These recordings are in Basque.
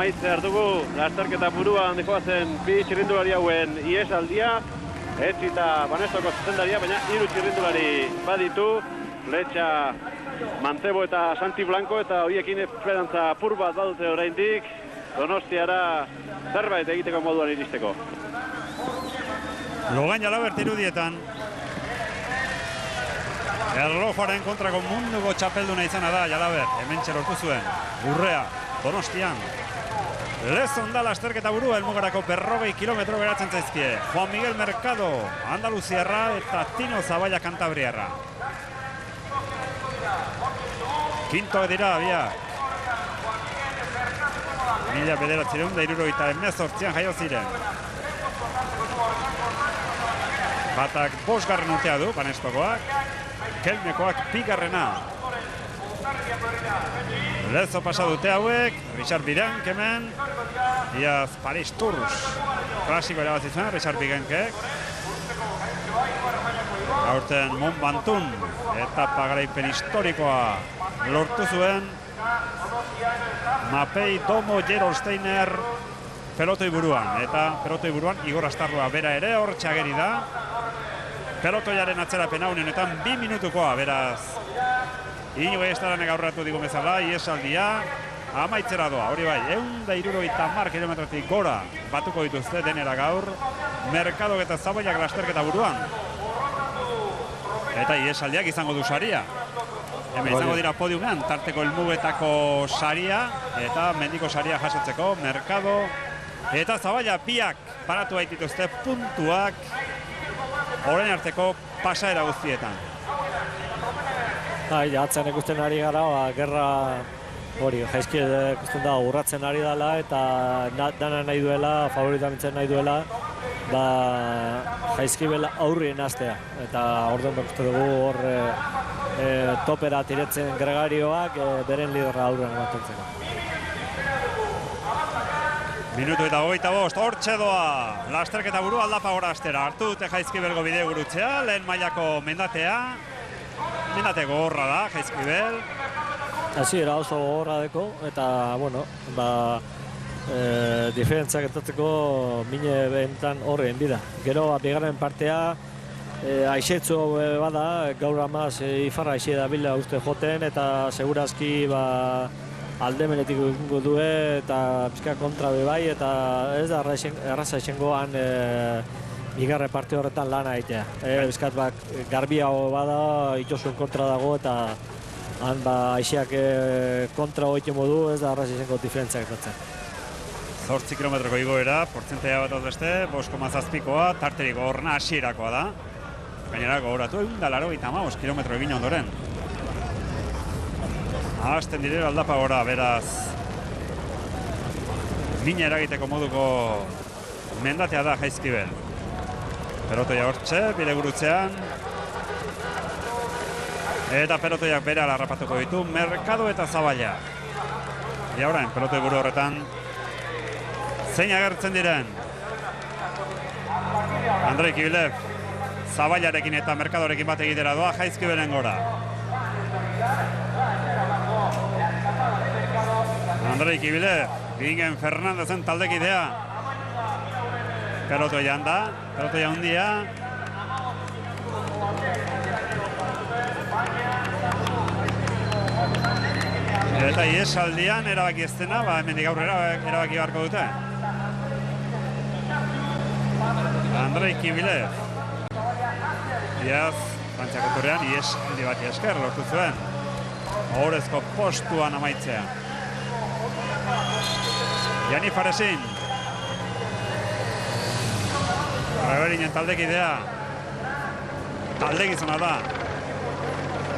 Maitzear dugu, lasterketa buruan dijoazen bi txirrindulari hauen iesaldia, Etzita Banestoko zuzendaria, baina 3 txirrindulari baditu, Letxa, Mantebo eta Santi Blanco, eta horiekin esperantza apur bat badute oraindik, Donostiara zerbait egiteko moduan iristeko. Logan Jalabert irudietan. Erlojuaren kontrako munduko txapelduna izana da Jalabert, hemen txerortu zuen, Urrea, Donostian. Lezon da lasterketa burua helmugarako 40 kilometro geratzen zaizkie. Juan Miguel Mercado, Andaluziarra eta Tino Zaballa Kantabriarra. Kintoak dira, biak. 1978an jaio ziren. Batak 5. urtea du, Banestokoak. Kelmekoak 2. Lezo pasa dute hauek, Richard Birenk hemen, iaz Paris Tours klasiko erabazi zuen, Richard Birenkek. Aurten Mont Bantun etapa garaipen historikoa lortu zuen. Mapei Domo Gerolsteiner pelotoi buruan, eta pelotoi buruan Igor Astarroa bera ere hor txageri da. Pelotoiaren atzerapen honetan 2 minutukoa, beraz Inigo Estaranek aurratu digun bezala, iesaldia amaitzera doa, hori bai, 170 kilometrotik gora batuko dituzte denera gaur, Mercadok eta Zaballak lasterketa buruan. Eta iesaldiak izango du saria. Hemen izango dira podiumean, tarteko helmugetako saria, eta mendiko saria jasotzeko, Mercado eta Zaballa biak paratu baitituzte puntuak orain arteko pasaera guztietan. Atzen ikusten ari gara, gerra hori, jaizki ikusten da urratzen ari dela eta dana nahi duela, favoritamintzen nahi duela, jaizki bela aurrien astea. Eta orduan ikusten dugu hor topera tiretzen gregarioak beren liderra aurrean ematentzeko. Minutu eta 25, hortxe doa, lasterketa buru aldapa gora astera. Hartu dute Jaizkibelgo bide gurutzea, lehen mailako mendatea. Mendate gogorra da, Jaizkibel. Hasiera oso gogorra deko, eta, bueno, diferentziak entatzeko mine behentan horren bida. Gero, bigarren partea, aixetzu bada, gaur amaz ifarra aixie da bila uste joten, eta segurazki aldemenetik egingo due, eta pizka kontra bai, eta ez da erraza esengoan bigarren parte horretan lana egitea. Bizkat garbiago bada, itxosuen kontra dago, eta han aixiak kontra hoitu modu, ez da arras izango diferentziak etatzen. 8 kilometroko igoera, portzentea bat beste, 5,7koa, tarterik horna hasierakoa da. Gainera gogoratu 185 kilometro egin ondoren. Ahazten direla aldapa gora, beraz mina eragiteko moduko mendatea da Jaizkibel. Pelotoia hortxe, bide gurutzean. Eta pelotoiak bere alarrapatuko ditu, Mercado eta Zaballa. Ia orain, pelotoi buru horretan zein agertzen diren. Andrei Kibilev, Zaballarekin eta Mercadorekin bat egitera doa Jaizkibelen gora. Andrei Kibilev, Bingen Fernandezen taldekidea. Pelotoian da, pelotoia hundia. Eta iesaldian erabaki ez dena, hemendik aurrera erabaki beharko dute. Andrei Kibilev. Iaz, Frantziako Turrean, iesaldi bat esker lortu zuen. Ohorezko postuan amaitzea. Jani Faresin. Reberinen taldekidea. Taldegizona da.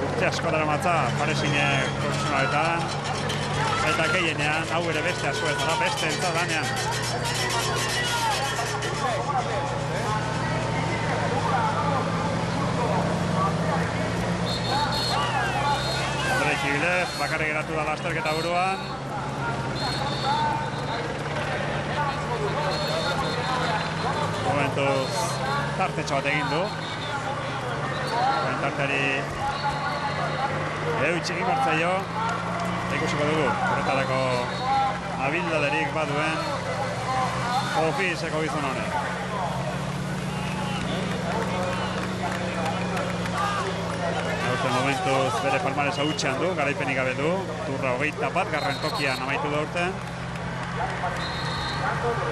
Urte asko dara matza, Faresinek profesionaletan. Eta gehienean, hau ere beste askoetara, beste entzadanean. Andrei Kibilev, bakarrik geratu da lasterketa buruan. Momentuz, tartetxo bat egin du. Tarteari eutxik imartzaio. Ikusiko dugu, horretarako abildaderik baduen ofizeko gizon honek. Aurten momentuz bere palmaresa hutsean du, garaipenik gabe du. Turra 21 garren tokian amaitu da aurten.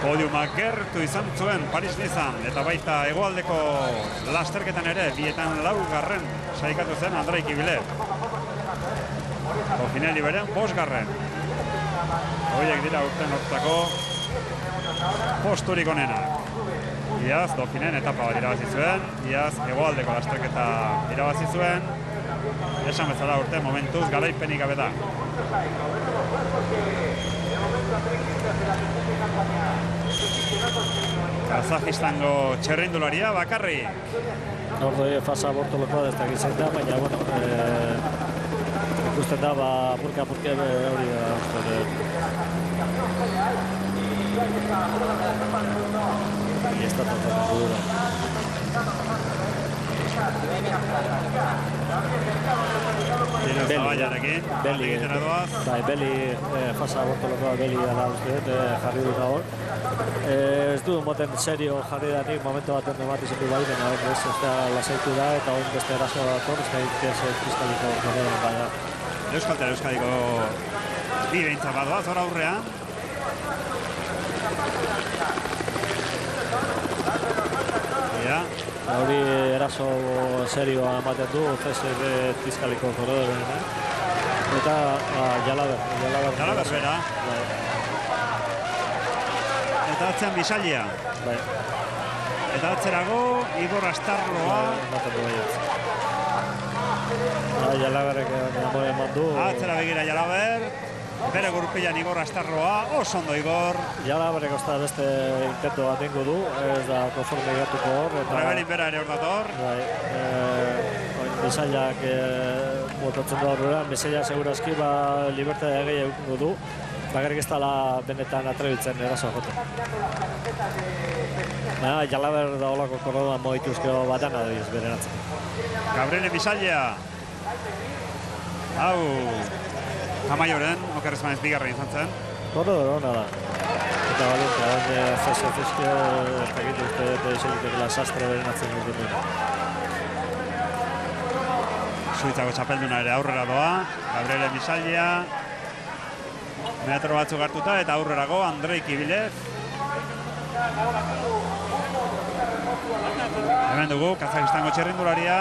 Podiumak gertu izan zuen Paris-Nizan eta baita hegoaldeko lasterketan ere 2 garren saikatu zen Andrei Kibilev. Dauphinelli beren 5 garren. Horiek dira urten hortako posturik onenak. Iaz Dauphinen etapa bat irabazi zuen, iaz hegoaldeko lasterketa irabazi zuen. Esan bezala urte momentuz garaipenik gabe da. Kazajistango txerrindularia bakarrik. Hori fasa bortolokoa ez dakit zein da, baina, bueno, ikusten da, apurka-apurka hori da. Y esta totalmente dura. Tiro Zaballarekin, egitera doaz. Beli, fasa bortolokoa Beli dela uste, jarri dut hor. Ez du moten serio jarri danik, momentu baten emati zendu bai, baina ez da lasaitu da, eta hori beste eraso dator, ez da Triskaliko jarrean bada. Euskaltera Euskadiko bi behintzat badoaz, hor aurrean. Hori eraso serioa ematen du, CSR Triskaliko korredorena. Eta Jalaber bera. Eta atzean Bisalia. Bai. Eta atzerago Igor Astarloa. Ematen du baietz. Jalaberrek eman du. Atzera begira Jalaber. Bere gurpilan Igor Astarloa, oso ondo Igor. Jalaberrek osta beste intento bat ingo du, ez da konforme gertuko hor. Rebelin bera ere hor dator. Bisailak botatzen du aurrera, Bisaila segurazki libertatea gehi eukingo du. Bakarrik ez dela benetan atrebitzen eraso joten. Jalaber da olako korrodoan moituzkeo batan adiz beren atzen. Gabriele Bisaila. Hau, Jamaioren, okerrez manez bigarren izan zen. Korrodor hona da. Eta balienta, Feskio, ez dakit uste dut sastre beren atzen dut duen. Suitzako txapelduna ere aurrera doa. Gabriele Bisaila. Metro batzuk hartuta eta aurrerago Andrei Kibilev. Hemen dugu, Kazajistango txerrindularia.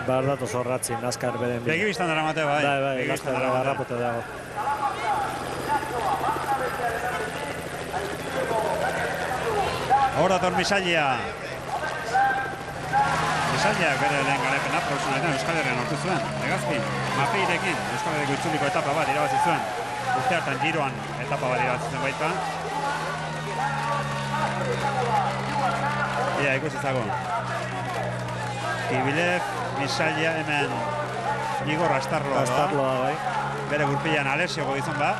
Behar datu zorratzi, Naskar beren bila. Begibistan dara mate, bai. Bai, Naskar garrapote dago. Hor dator Bisalia. Bisaliak bere lehen garaipena profesionaletan Euskal Herrian hortu zuen. Hegazkin, Mapeirekin Euskal Herriko itzuliko etapa bat irabazi zuen. Urte hartan Giroan etapa bat irabazi zen baita. Ia, ikusi zago. Kibilev, Bisalia, hemen Igor Astarloa da. Bai. Bere gurpilan Alesioko gizon da.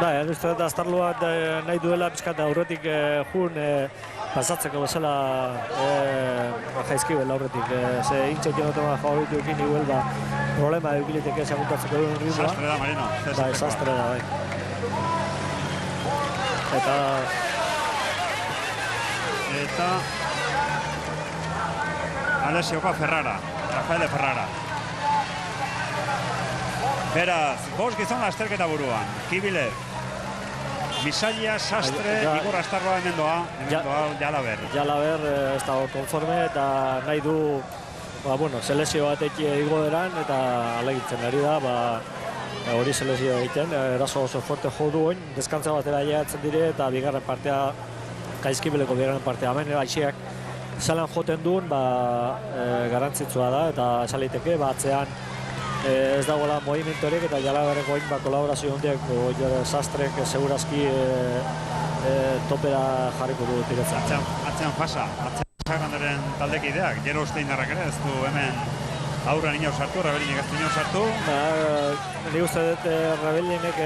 Bai, uste dut Astarloa nahi duela pixkat aurretik jun pasatzeko bezala jaizkibel aurretik. Ze intxek jonoten favoritu ekin iguel problema eukiliteke seguntatzeko duen ritmoa. Sastre da, Marino. Bai, sastre da, bai. Eta Alesiokoa Ferrara, Rafael Ferrara. Beraz, 5 gizon lasterketa buruan. Kibilev, Bisalia, Sastre, Igor Astarloa hemen doa, Jalaber. Jalaber ez dago konforme eta nahi du selezio batek igo eran eta alegitzen ari da, hori selezio egiten, eraso oso fuerte jo du oin, deskantza batera ailegatzen dire eta bigarren partea, Kaizkibeleko bigarren partea, hemen aixiak zalan joten duen, garantzitsua da eta esaliteke, atzean ez dagoela movimentoriek eta Jalaberreko oin kolaborazio hondiak Sastrek segurazki topera jarriko du tiretzen. Atzean fasa, atzean taldekideak, Jero Steinarrak ere ez du hemen aurran ino sartu, Rebelinek ez du ino sartu. Ni uste dut Rebelinek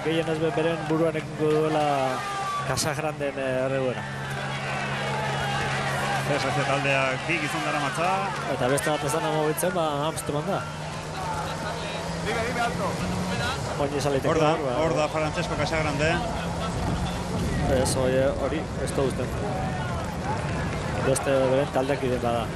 gehien ez beren buruan ekingo duela Casagranden erreguera. CSC taldeak bi gizon dara matza. Eta beste bat ez dana mobitzen, Armstrong da. Oin izaliteko. Hor da Francesco Casagrande. Ez, hori, ez da usten. Beste beren taldeak ide bada.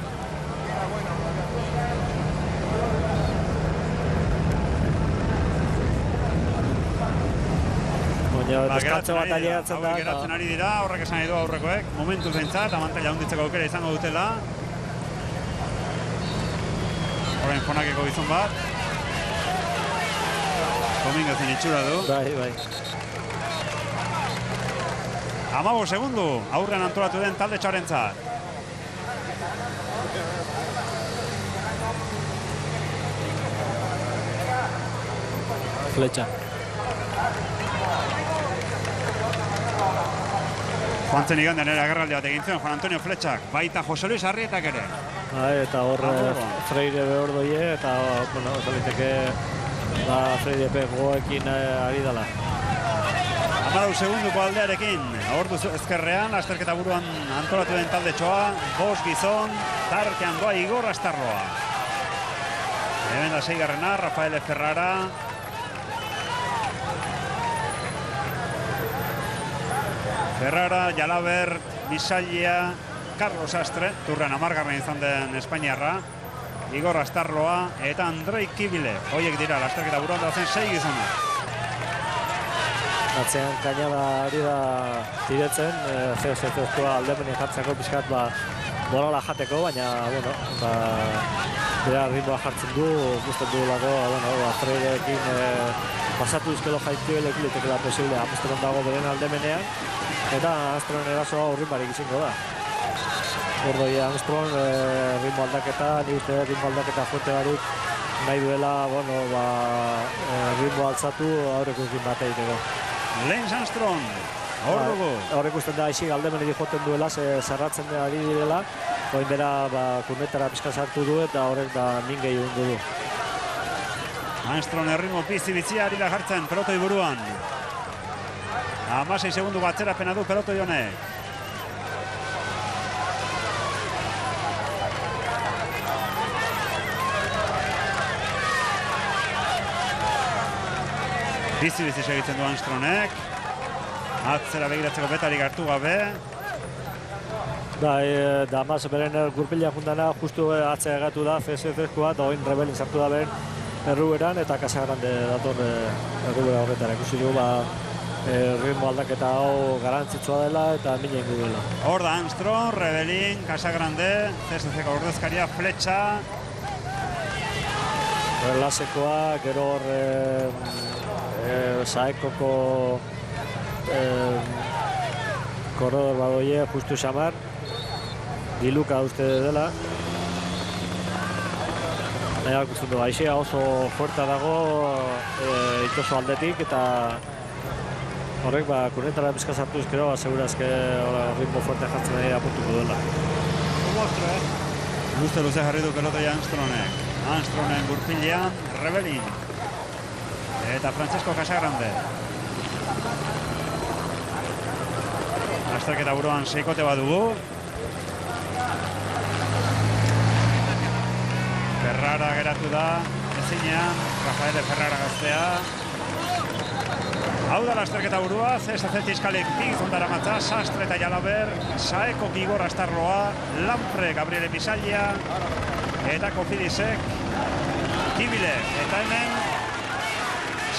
Deskantzo bat ailegatzen da. Geratzen ari dira, horrek esan nahi du aurrekoek. Momentu zentzat, amantela hunditzeko aukera izango dutela. Orain fonakeko gizon bat. Dominguezen itxura du. Bai. 15 segundu, aurrean antolatu den talde txarentzat. Fletxa. Joan zen igandean ere agerraldi bat egin zuen, Juan Antonio Fletxak, baita Jose Luis Arrietak ere. Eta hor Freire behor doie, eta, bueno, zaliteke Freire goekin ari dela. 14 segunduko aldearekin, ordu ezkerrean, lasterketa buruan antolatu den talde txoa, 5 gizon, tartean doa Igor Astarloa. Hemen da 6garrena, Rafael Ferrara. Ferrara, Jalabert, Bisalia, Carlos Astre, turrean 10garren izan den Espainiarra, Igor Astarloa eta Andrei Kibile. Hoiek dira, lasterketa buruan dazen 6 gizona. Atzean Kainada ari da tiretzen, CSC-koa aldemeni jartzeko pixkat morala jateko, baina, bueno, bera ritmoa jartzen du, guztet duelako, Freirekin pasatu izkelo jaitibelek litekela posible Armstrong dago beren aldemenean, eta Armstrong erasoa urrinbarik izango da. Ordoi Armstrong ritmo aldaketa, ni uste ritmo aldaketa fuerte barik nahi duela, ritmo altzatu aurrekoekin bat egiteko. Lance Armstrong, hor dugu. Horrek usten da aixik aldemenetik joten duela, zerratzen ari direla, oin bera kurnetara pizka sartu du eta horrek min gehi hundu du. Armstrong erritmo bizi-bizia ari da jartzen pelotoi buruan. 16 segundu atzerapena du pelotoi honek. Bizi-bizi segitzen du Armstrongek. Atzera begiratzeko betarik hartu gabe. Damas beren gurpila jundana justu atzea egatu da CSC-koa eta oin Rebelin sartu da beren erruberan eta Casagrande dator errubera horretara. Ikusi du ritmo aldaketa hau garantzitsua dela eta mina ingo duela. Hor da Armstrong, Rebelin, Casagrande, CSC-ko ordezkaria Fletxa. Lasekoa, gero hor Saekoko korredor badoie, justu xamar. Diluka uste dela. Nahiak uste du, aixea oso fuerta dago itoso aldetik eta horrek kurnetara bizka sartuz gero segurazke ritmo fuerte jartzen nahi apuntuko duela. Luze jarri du pelotoi Armstrongek. Armstrongen gurpilean, Rebelin. Eta Francesco Casagrande. Lasterketa buruan 6kote badugu. Ferrara geratu da, ezinean, Rafael Ferrara gaztea. Hau da lasterketa burua, CSC Tiskalek bigizondara matza, Sastre eta Jalabert, Saeko Igor Astarloa, Lanfre Gabriele Bisalia, eta Kofidisek, Kibile, eta hemen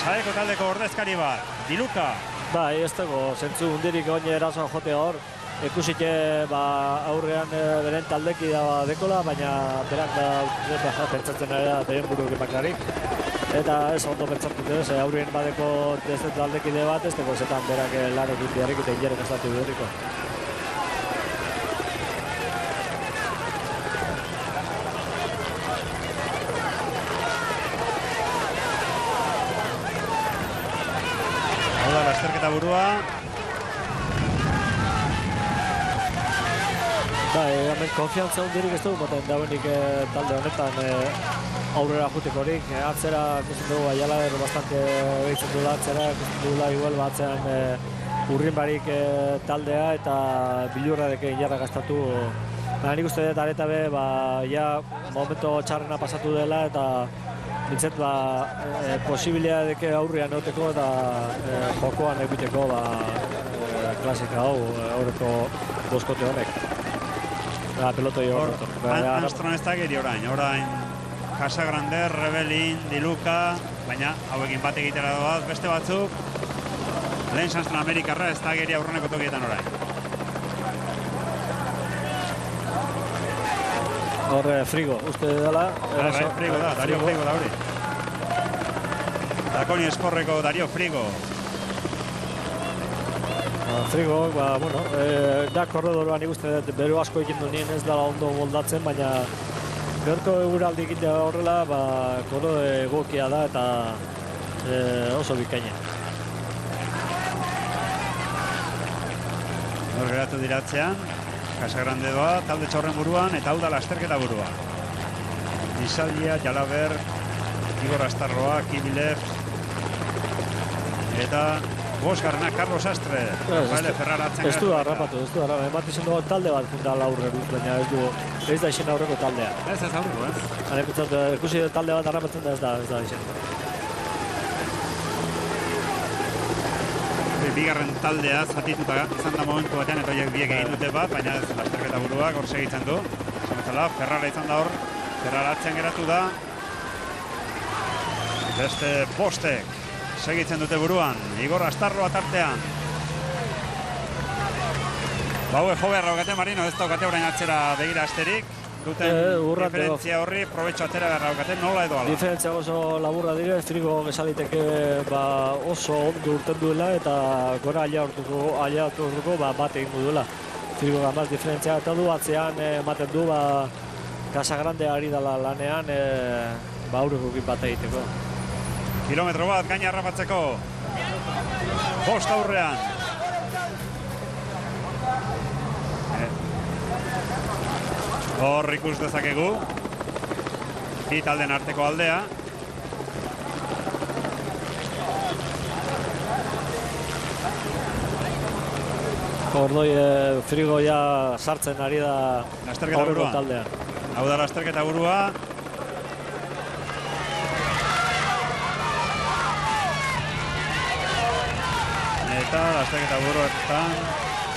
Saeko taldeko ordezkari bat, Diluka. Ez dago, zentzu hundirik oin erasoa jotea hor. Ikusike aurrean beren taldeki da dekola, baina berak pentsatzen ari da beren buruk emaklarik. Eta ez ondo pentsatu ez, aurrien badeko ez taldekide bat, ez dago zetan berak lanekin biharrik eta ingerek estatu bidurriko. Lasterketa burua. Hemen konfiantza hundirik ez dugu, moten dauenik talde honetan aurrera jutekorik. Atzera ikusten dugu, Jalaber bastante behitzen duela atzera, ikusten dugula igual batzean urrin barik taldea eta bilurrarekin jarra gaztatu Baina nik uste dut aretabe, ja momento txarrena pasatu dela eta nintzet posibilitateak aurrian egoteko eta jokoan egiteko klasika hau aurreko boskote honek. Pelotoi hor. Armstrong ez da geri orain Casagrande, Rebelin, Diluka, baina hauekin bat egitera doaz beste batzuk. Lehen Armstrong Amerikarra ez da geri aurreneko tokietan orain. Hor Frigo, uste dela. Frigo da, Dario Frigo da hori. Dakoni Eskorreko Dario Frigo. Frigo, da korredoroan ikuste dut beru asko egin du nien ez dela ondo moldatzen, baina gerko eguraldi egitea horrela, korredore egokia da eta oso bikaina. Hor geratu diratzean, Casagrande doa, talde txorren buruan, eta hau da lasterketa burua. Izaldia, Jalaber, Igor Astarroa, Kibilev, eta bosgarrena Carlos Astre. Ez du harrapatu, emat izan dugu talde bat fundala aurreruz, baina ez da izan aurreko taldea. Ez aurreko, ez? Ikusi talde bat harrapatzen da ez da izan. Bigarren taldea zatituta izan da momentu batean, eta horiek biek egin dute bat, baina ez lasterketa buruak hor segitzen du. Ferrara izan da hor, Ferrara atzean geratu da. Beste postek segitzen dute buruan, Igor Astarroa tartean. Haue jo beharra daukate Marino, ez daukate orain atzera begira asterik. Duten diferentzia horri, probetxo atera beharra daukate, nola edo ala? Diferentzia oso laburra dire, Frigo gezaliteke oso ondo urten duela eta gora alia hortuko bat egin duela. Frigo gamaz diferentzia eta du, atzean ematen du Casagrande ari dela lanean aurrekokin bat egiteko. Kilometro bat gaina harrapatzeko. Bost aurrean. Hor ikus dezakegu. Bi talden arteko aldea. Ordoi Frigo ja sartzen ari da aurreko taldean. Hau da lasterketa burua. Eta lasterketa buruetan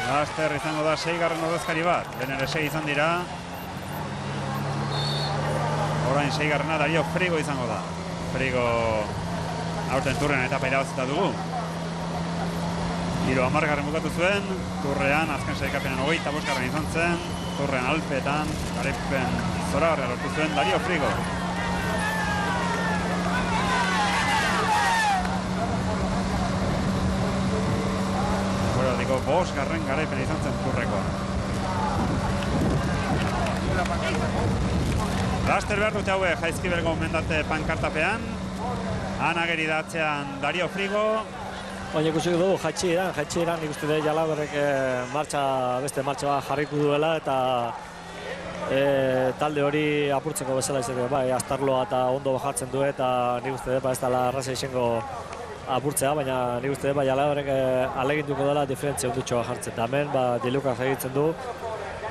laster izango da 6. ordezkari bat. Lehen ere 6 izan dira. Orain 6. Dario Frigo izango da. Frigo aurten turren etapa irabazita dugu. 10 bukatu zuen, turrean azken sailkapenen 25 izan zen, turrean Alpeetan garaipen zoragarria lortu zuen Dario Frigo. Horadiko 5. garaipen izan zen turrekoa. Laster behar dute haue Jaizkibelgo mendate pankartapean. Anageri datzean Dario Frigo. Baina ikusi dugu jaitxieran ikuste dut Jalaberrek beste martxa bat jarriku duela eta talde hori apurtzeko bezala izateko. Astarloa eta ondo bajartzen du eta nik uste dut ez dela arraza izango apurtzea, baina nik uste dut Jalaberrek aleginduko dela diferentzia ondutxoa jartzen. Eta hemen Diluka segitzen du.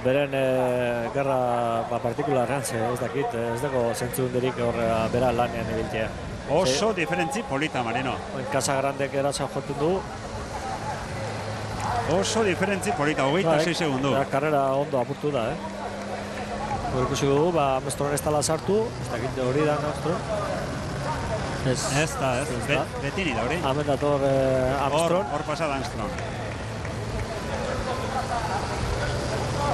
Beren gerra partikularrean, ez dakit, ez dago zentzu hunderik bera lanean egitea. Oso diferentzi polita, Marino. Casagrandek erasan joten du. Oso diferentzi polita, 26 segundu. Karrera ondo apurtu da, ikusi dugu, Armstrong ez dela sartu, ez dakit hori da Armstrong. Ez da, betini da hori. Hemen dator Armstrong. Hor pasada Armstrong.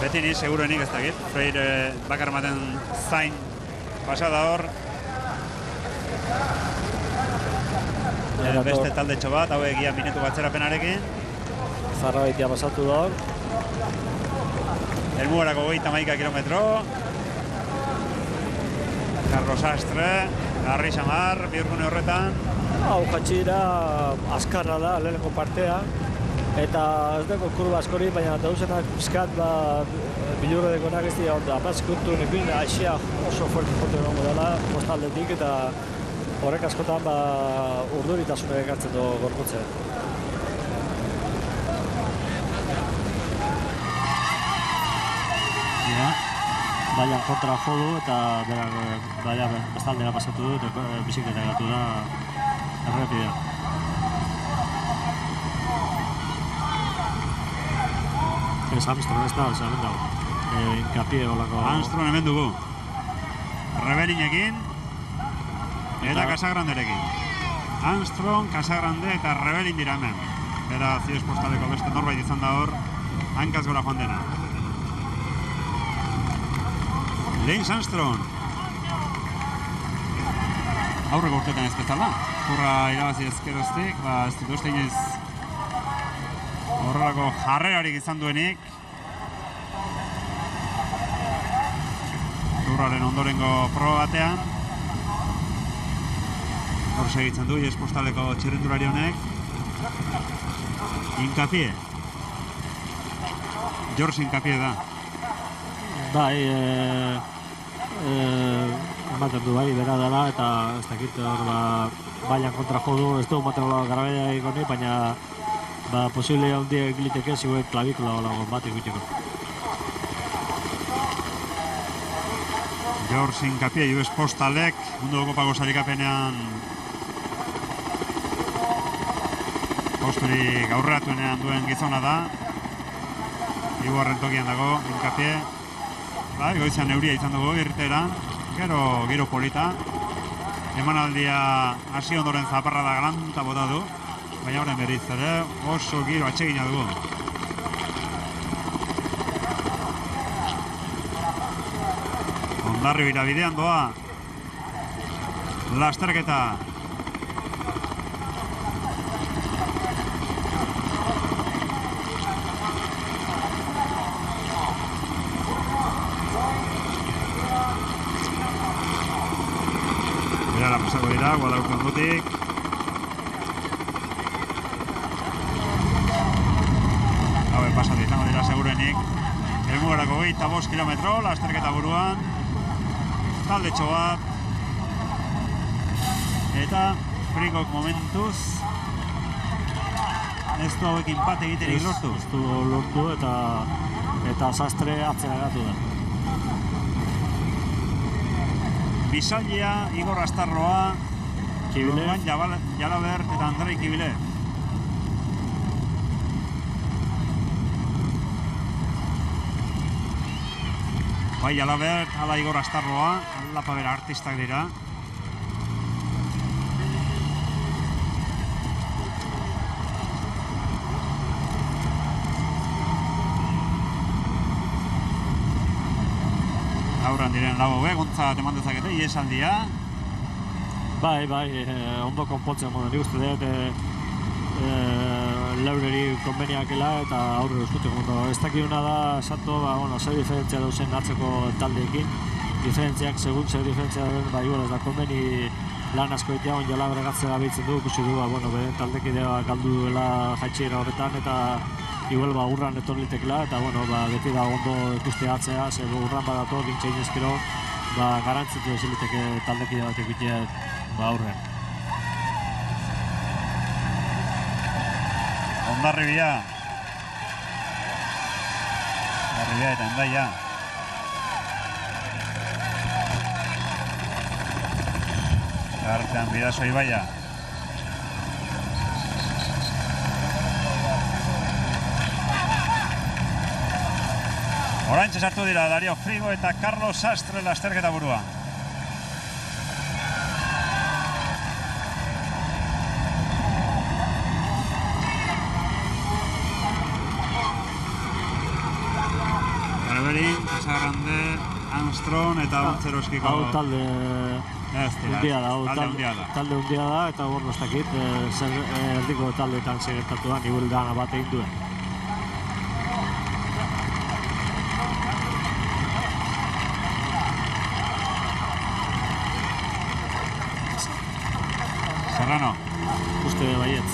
Betini, seguruenik ez dakit. Freire bakar maten zain pasada hor. Beste talde bat, hau egia minutu batzerapenarekin. Zarrabaitia pasatu da hor. Helmugarako 31 kilometro. Carlos Astre, Garri Samar, bihurgune horretan. Hau jatxira azkarra da, lehenengo partea. Eta ez dago kurba askori, baina dauzenak pizkat bilurre dekonak ez dira onda. Amazkuntu nekin aixia oso fuerte jote egongo dela, postaldetik eta horrek askotan urduritasuna ekartzen du gorputzen. baian kontra jo du eta berak baia bestaldera pasatu du eta bizikleta gatu da errepidean. Ez Armstrong ez da, hemen dago. Inkapie olako... Armstrong hemen dugu. Rebelinekin eta Casagranderekin. Armstrong, Casagrande eta Rebelin dira hemen. Beraz, Ies Postaleko beste norbait izan da hor, hankaz gora joan dena. Lance Armstrong. Aurreko urtetan ez bezala. Kurra irabazi ezkeroztik, ez dut uste inoiz horrelako jarrerarik izan duenik. Kurraren ondorengo proba batean. Hor segitzen du, Ies Postaleko txirrindulari honek. Inkapie. George Inkapie da. Bai, ematen du bai, bera dela, eta ez dakit hor baian kontra jo du, ez du ematen garabidea egoni, baina posible handia egiliteke ziguen klavikula olago bat egiteko. George Inkapie, Ies Postalek, mundu kopako sarikapenean posturik aurreratuenean duen gizona da. Hirugarren tokian dago, Inkapie. Goizean euria izan dugu irteeran, gero polita. Emanaldia hasi ondoren zaparra da galanta bota du, baina horren berriz ere oso giro atsegina dugu. Hondarribira bidean doa lasterketa. Pasako dira, Guadalajara dutik. Hauen pasatu izango dira segurenik. Helmugarako 25 kilometro, lasterketa buruan. Taldetxo bat. Eta Frigok momentuz ez du hauekin bat egiterik lortu. Ez du lortu eta Sastre atzera gatu da. Bisalia, Igor Astarroa, Kibile, Jalabert eta Andrei Kibile. Bai, Jalabert, ala Igor Astarroa, alapa bera artistak dira. Aurran diren lau gontza bat eman dezakete, iesaldia. Bai, ondo konpontzen modu, nik uste dut Laureri konbeniakela eta aurre eskuteko modu. Ez dakiduna da, esato, zer diferentzia dauzen atzeko taldeekin. Diferentziak, segun zer diferentzia den, igual ez da konbeni lan asko egitea, onjala bregatzea biltzen du, ikusi du, beren taldekidea galdu duela jaitxera horretan, eta igual urran etorlitekela, eta beti da ondo ikustea atzea, zer urran badato, gintxein ezkero, garantzitu eziliteke taldekide bat egitea aurren. Hondarribia eta Hendaia. Artean Bidaso ibaia. Oraintxe sartu dira Dario Frigo eta Carlos Sastre lasterketa burua. Rebelin, Casagrande, Armstrong eta Ontzeroskiko. Hau talde hundia da, talde hundia da, eta hor nostakit, zer erdiko taldeetan segertatu da, nibel dana bat egin duen. Serrano. Uste baietz.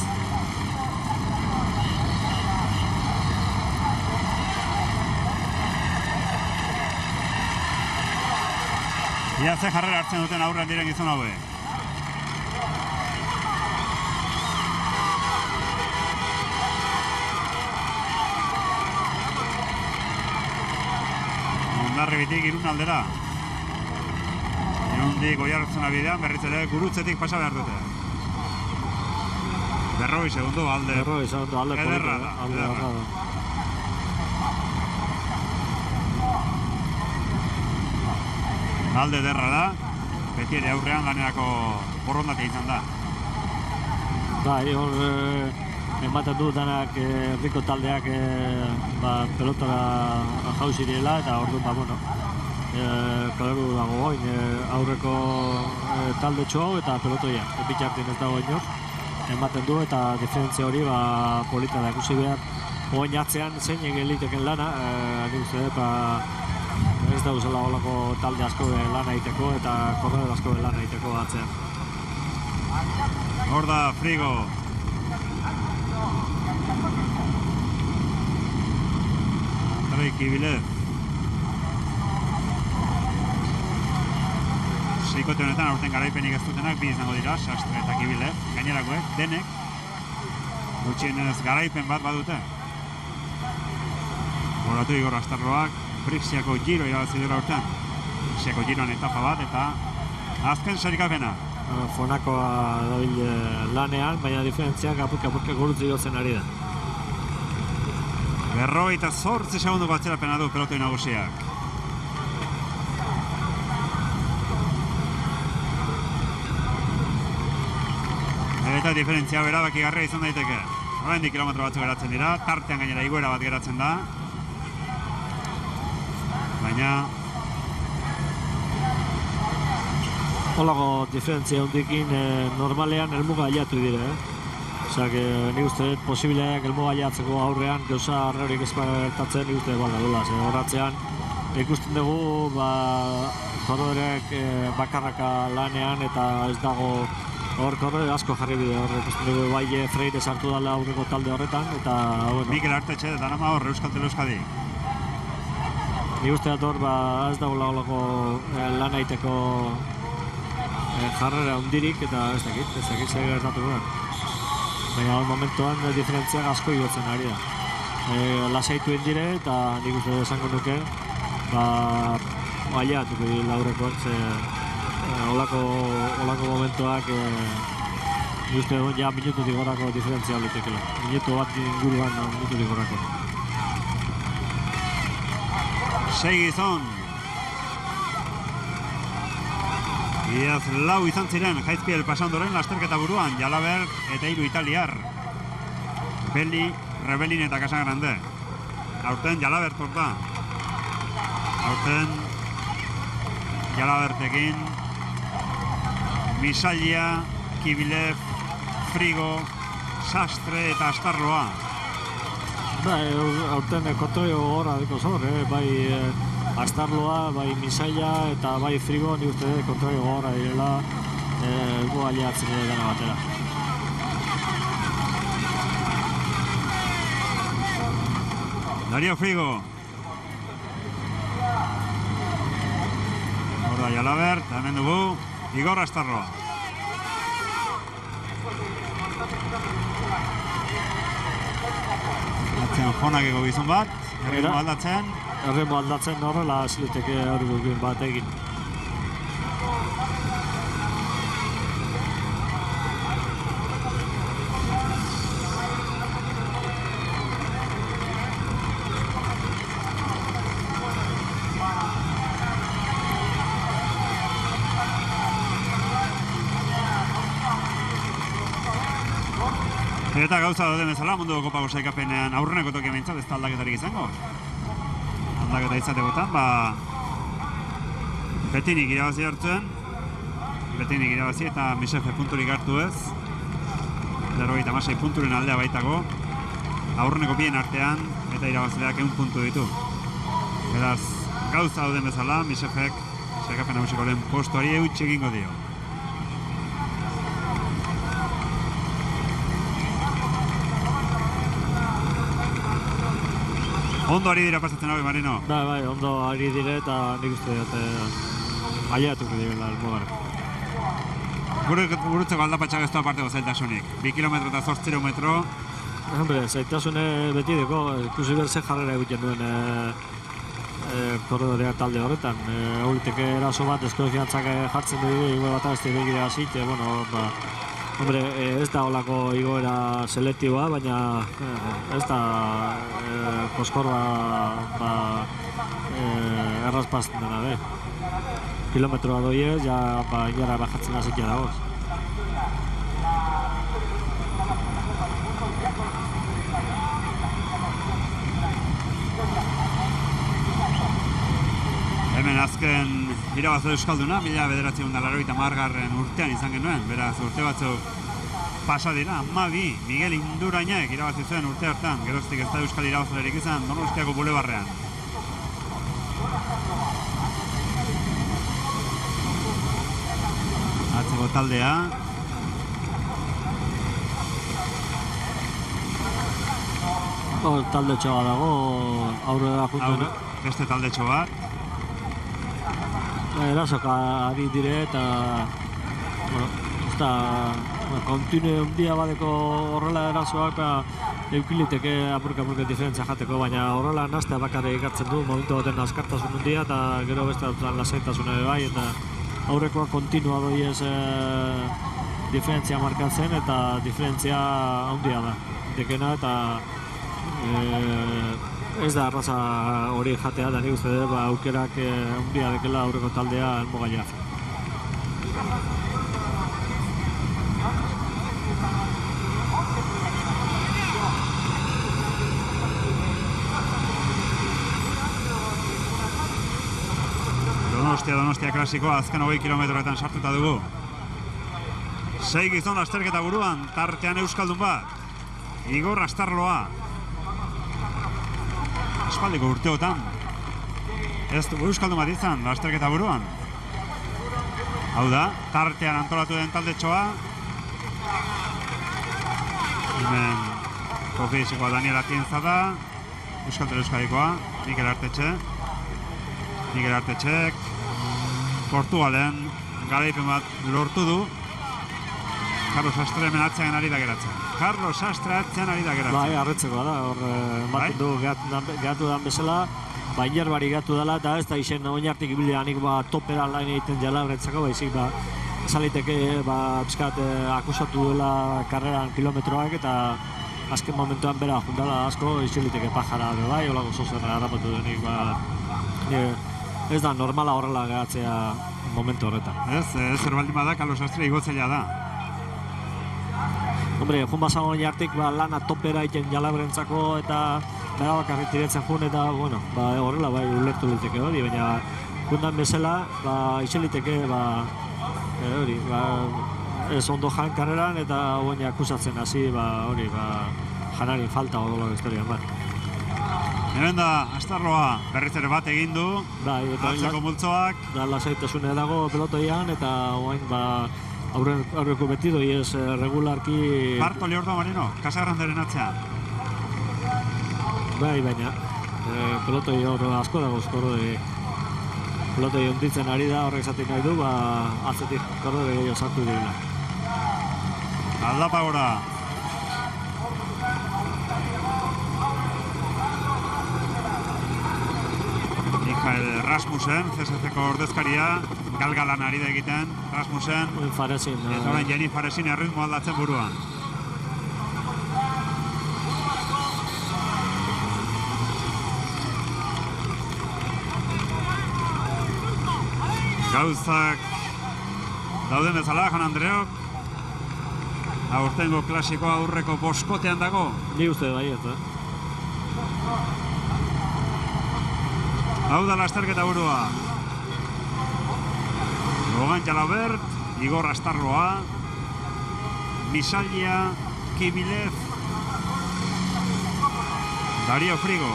Ia ze jarrera hartzen duten aurrean diren gizon haue. Hondarribitik Irun aldera. Irundik Oiartzuna bidean, berriz ere Gurutzetik pasa behar dute. 40 segundo alde. 40 segundo alde ederra da. Alde ederra da. Beti ere aurrean lanerako borrondatea izan da. Bai, hor ematen du danak herriko taldeak pelotara jauzi direla eta orduan bueno, klaru dago goin aurreko talde txo eta pelotoia. Bitxartin ez dago inor, ematen du eta diferentzia hori polita da ikusi behar. Oin atzean zein egin liteken lana, nik uste ez da uzela olako talde asko lan egiteko eta korredor asko lan egiteko atzean. Hor da Frigo. Andrei Kibilev. Seikote honetan aurten garaipenik ez dutenak bi izango dira, Sastre eta Kibilev. Gainerakoek, denek, gutxienez garaipen bat badute. Horatu Igor Astarloak, Frixiako Giro irabazi dira aurten. Frixiako Giroan etapa bat eta azken sarikapena. Fonakoa dabil lanean, baina diferentziak apurka gurutzi gotzen ari da. 48 segundoko atzerapena du pelotoi nagusiak. Eta diferentzia erabakigarria izan daiteke. Oraindik kilometro batzuk geratzen dira, tartean gainera igoera bat geratzen da. Baina holako diferentzia hundikin normalean helmuga aiatu dire, Osea, nik uste posibileak helmuga aiatzeko aurrean gauza arreorik ez gertatzen nik uste balda dula. Horratzean ikusten dugu korredorek bakarraka lanean eta ez dago hor korredore asko jarri bide hor. Ikusten dugu bai Freire sartu dela aurreko talde horretan eta bueno. Mikel Artetxe eta nama hor Euskaltel Euskadi. Nik uste dut hor ez dago holako lan egiteko jarrera hundirik eta ez dakit zer gertatu duen. Baina hor momentuan diferentziak asko igotzen ari da. Lasaitu indire eta nik uste esango nuke aiatuko laurrekoak holako momentuak nik uste dut ja minututik gorako diferentzia litekela. Minutu bat inguruan minututik gorako. Segizon. Iaz lau izan ziren Jaizpiel pasandoren lasterketa buruan, Jalabert eta 3 italiar. Belli, Rebellin eta Casagrande. Aurten Jalabert hor da. Aurten Jalabertekin Misalia, Kibilev, Frigo, Sastre eta Astarloa. Aurten kontrolio gora diko zor, bai Astarloa, bai Misaia eta bai Frigo nik uste kontrolio gora direla gu aliatzen dena batera. Dario Frigo. Hor da Jalabert, hemen dugu Igor Astarloa. Atzen jonakeko gizon bat, erritmo aldatzen. Erritmo aldatzen horrela ziluteke hori gukin bat egin. Eta gauza dute bezala, munduko kopako saikapenean aurreneko tokia behintzat ez da aldaketarik izango. Aldaketa izategotan, Betinik irabazi hartzen. Betinik irabazi eta Misefe punturik hartu ez. 96 punturen aldea baitako. Aurreneko bien artean eta irabazileak 1 puntu ditu. Beraz, gauza duten bezala, Misefek saikapen nagusiko lehen postuari eutxe egingo dio. Ondo ari dira pasatzen hau, Marino? Bai, ondo ari dire eta nik uste dut aiatuko direla elmugara. Gurutzeko aldapatxak ez du aparteko zailtasunik. 2 kilometro eta 8 metro. Hombre, zailtasune beti deko, ikusi behar ze jarrera egiten duen korredorea talde horretan. Horreteke eraso bat, deskonfiantzak jartzen dugu, igo bat abesti begire hasit, hombre, ez da olako igoera selektiboa, baina ez da koskorra errazpazten dena, kilometroa doiez, ja inara bajatzen hazikia dagoz. Hemen azken irabazo euskalduna, 1980 urtean izan genuen, beraz urte batzuk pasa dira, 12 Miguel Indurainek irabazi zuen urte hartan, geroztik ez da euskal irabazolerik izan Donostiako bulebarrean. Atzeko taldea. Talde txoa dago, aurrera juntu. Beste talde bat. Erasoka ari dire eta ez da kontinu handia badeko horrela erasoak eukiliteke apurka diferentzia jateko, baina horrela nastea bakarrik ikartzen du momentu baten askartasun handia eta gero beste lasaitasuna bai, eta aurrekoa kontinua doiez diferentzia markatzen eta diferentzia handia da dekena, eta ez da arraza hori jatea, da nik uste dut aukerak handia dekela aurreko taldea helmuga jatzen. Donostia klasikoa azken 20 kilometroetan sartuta dugu. 6 gizon lasterketa buruan, tartean euskaldun bat, Igor Astarloa. Aspaldiko urteotan ez dugu euskaldun bat izan lasterketa buruan. Hau da, tartean antolatu den taldetxoa. Hemen kofizikoa Daniel Atienza da, Euskaltel Euskadikoa, Mikel Artetxek Portugalen garaipen bat lortu du. Carlos Sastre hemen atzean ari da geratzen. Bai, arretzekoa da, hor ematen du gehatu dan bezala, inerbari gehatu dela, eta ez da izen oinartik ibileanik topera lain egiten jalabretzako, baizik esaliteke pizkat akusatu duela karreran kilometroak, eta azken momentuan bera jundala asko izeliteke pajara, bai, holako zozera harrapatu denik, ez da normala horrela gehatzea momentu horretan. Ez erbaldin bada, Carlos Sastre igotzailea da. Hombre, jun basago oinartik lana topera egiten jalabrentzako eta bera bakarrik tiretzen jun, eta horrela ulertu liteke hori, baina jundan bezala izeliteke hori, ez ondo jan karreran eta oin akusatzen hasi hori, janarin falta odolako historian bat. Hemen da, Astarloa berriz ere bat egin du, atzeko multzoak. Da lasaitasune dago pelotoian, eta oain aurreko beti doiez regularki... Bartoli Ordo Marino, Casagranderen atzean. Bai, baina pelotoi asko dago pelotoi onditzen ari da, horrek zatik nahi du, atzetik korrode gehiago sartu direla. Aldapa gora. Mikael Rasmussen, CSC-ko ordezkaria, galgalan ari da egiten, Rasmussen. Eta orain Jenny Faresin erritmo aldatzen buruan. Gauzak dauden bezala, Jan Andreok. Aurtengo klasikoa aurreko boskotean dago. Ni uste baiet, Hau da lasterketa burua. Logan Jalabert, Igor Astarloa, Misalia, Kimilev, Dario Frigo.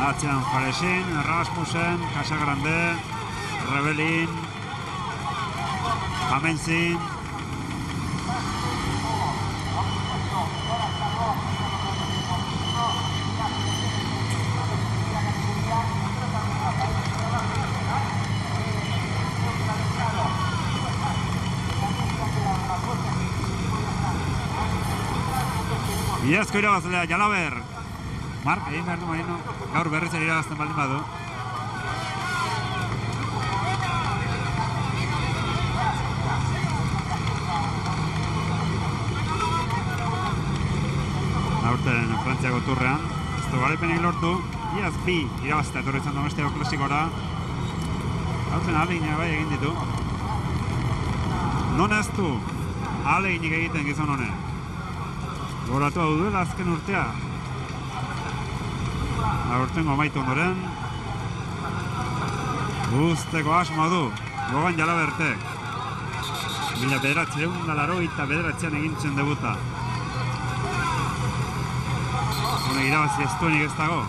Atzean Faresin, Rasmussen, Casagrande, Rebelin, Amenzin. Iazko irabazlea Jalaber, Mark, egin behar du Marino, gaur berriz ere irabazten baldin badu. Aurten Frantziako turrean, ez du garaipenik lortu, iaz bi irabaztea etorri izan Donostiako klasikora. Aurten ahalegina bai egin ditu. Non ez du ahaleginik egiten gizon honen. Goratu hau duela azken urtea. Aurtengo amaitu ondoren. Guzteko asmoa du, Gogan Jalabertek. 1989an egin zen debuta. Honek irabazi ez duenik ez dago.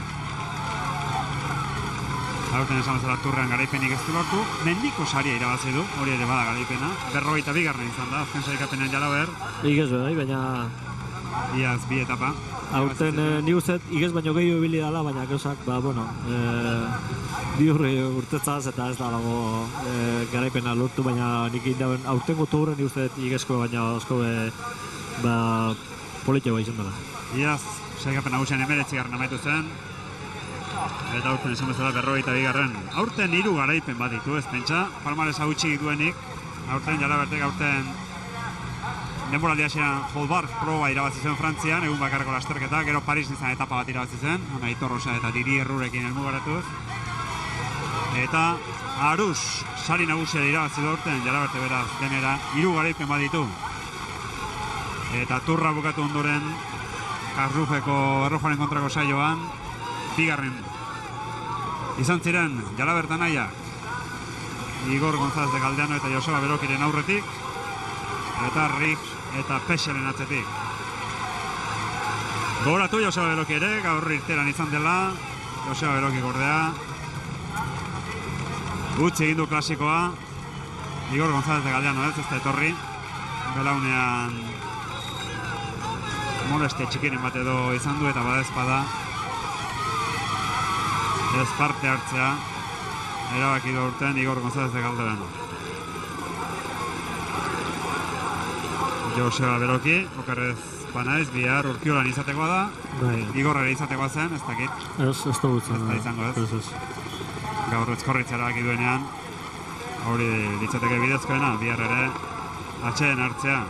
Aurten esan bezala turrean garaipenik ez du lortu. Mendiko saria irabazi du, hori ere bada garaipena. 42. izan da, azken sailkapenean Jalaber. Igez bai, baina Iaz bi etapa. aurten nik uste igez baino gehiago ibili dela, baina gauzak, bi urtetzaz eta ez da dago garaipena lortu, baina nik indauen aurtengo turren nik uste igezko baina asko politxegoa izan dela. Iaz, sailkapen nagusian 19. amaitu zen. Eta aurten esan bezala 42. Aurten 3 garaipen bat ditu, ez pentsa. Palmaresa gutxi duenik. Aurten Jalabertek denboraldi hasieran Holbark proba irabazi zen Frantzian, egun bakarreko lasterketa, gero Paris izan etapa bat irabazi zen, Aitor Rosa eta Diri Errurekin helmugaratuz. Eta Arus sari nagusia irabazi du aurten Jalaberte beraz denera 3 garaipen bat ditu. Eta turra bukatu ondoren Karrufeko errojaren kontrako saioan, 2. izan ziren Jalaberta nahiak Igor González de Galdeano eta Joseba Berokiren aurretik, eta Rik eta Pexelen atzetik. Gogoratu Joseba Beroki ere, gaur irteran izan dela, Joseba Beroki gordea. Utzi egin du klasikoa, Igor González de Galdeano ez da etorri, belaunean molestia txikiren bat edo izan du eta badezpada ez parte hartzea erabaki du aurten Igor González de Galdeano. Joseba Beroki, okerrez banaiz, bihar Urkiolan izatekoa da, Igorrera izatekoa zen, ez dakit. Ez da gutzen. Ez da izango ez. Gaur Ezkorritza erabaki duenean, hori litzateke bidezkoena, bihar ere atxeen hartzea.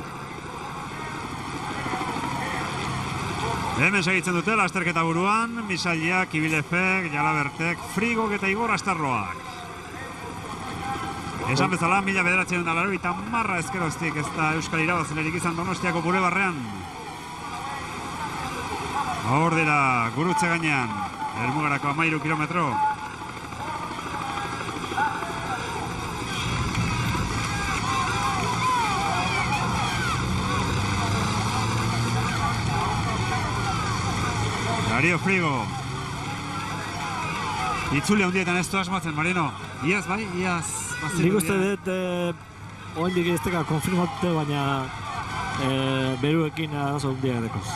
Hemen segitzen dute lasterketa buruan, Misailiak, Ibilefek, Jalabertek, Frigok eta Igor Astarloak. Esan bezala, 1980 ezkeroztik ez da Euskal irabazilerik izan Donostiako Bulebarrean. Hor dira, gurutze gainean, helmugarako 13 kilometro. Dario Frigo. Itzuli handietan ez du asmatzen, Marino. Iaz, bai? Iaz. Nik uste dut, oendik ez teka konfirmatu, baina beruekin arazo handia edekoz.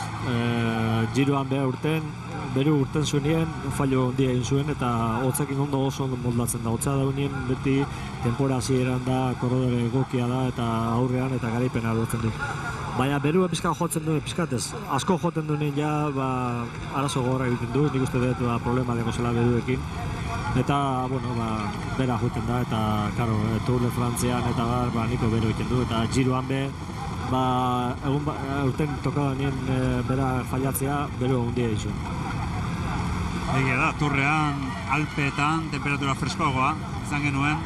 Giroan beru urten zuenien, fallo handia egin zuen, eta hotzekin oso ondo moldatzen da. Hotza daunien beti tempora hasieran da, korrodore egokia da, eta aurrean eta garaipena lortzen du. Baina berua pizka jotzen duen, pizkatez, asko joten duenean ja, arazo gogorra egiten du, nik uste dut problema deko zela beruekin. Eta, bera joten da, eta, karo, Tour de Frantzian eta niko beru egiten du, eta giroan urten tokada nien bera fallatzea, beru handia dizu. Egia da, Turrean, Alpeetan, temperatura freskoagoa izan genuen,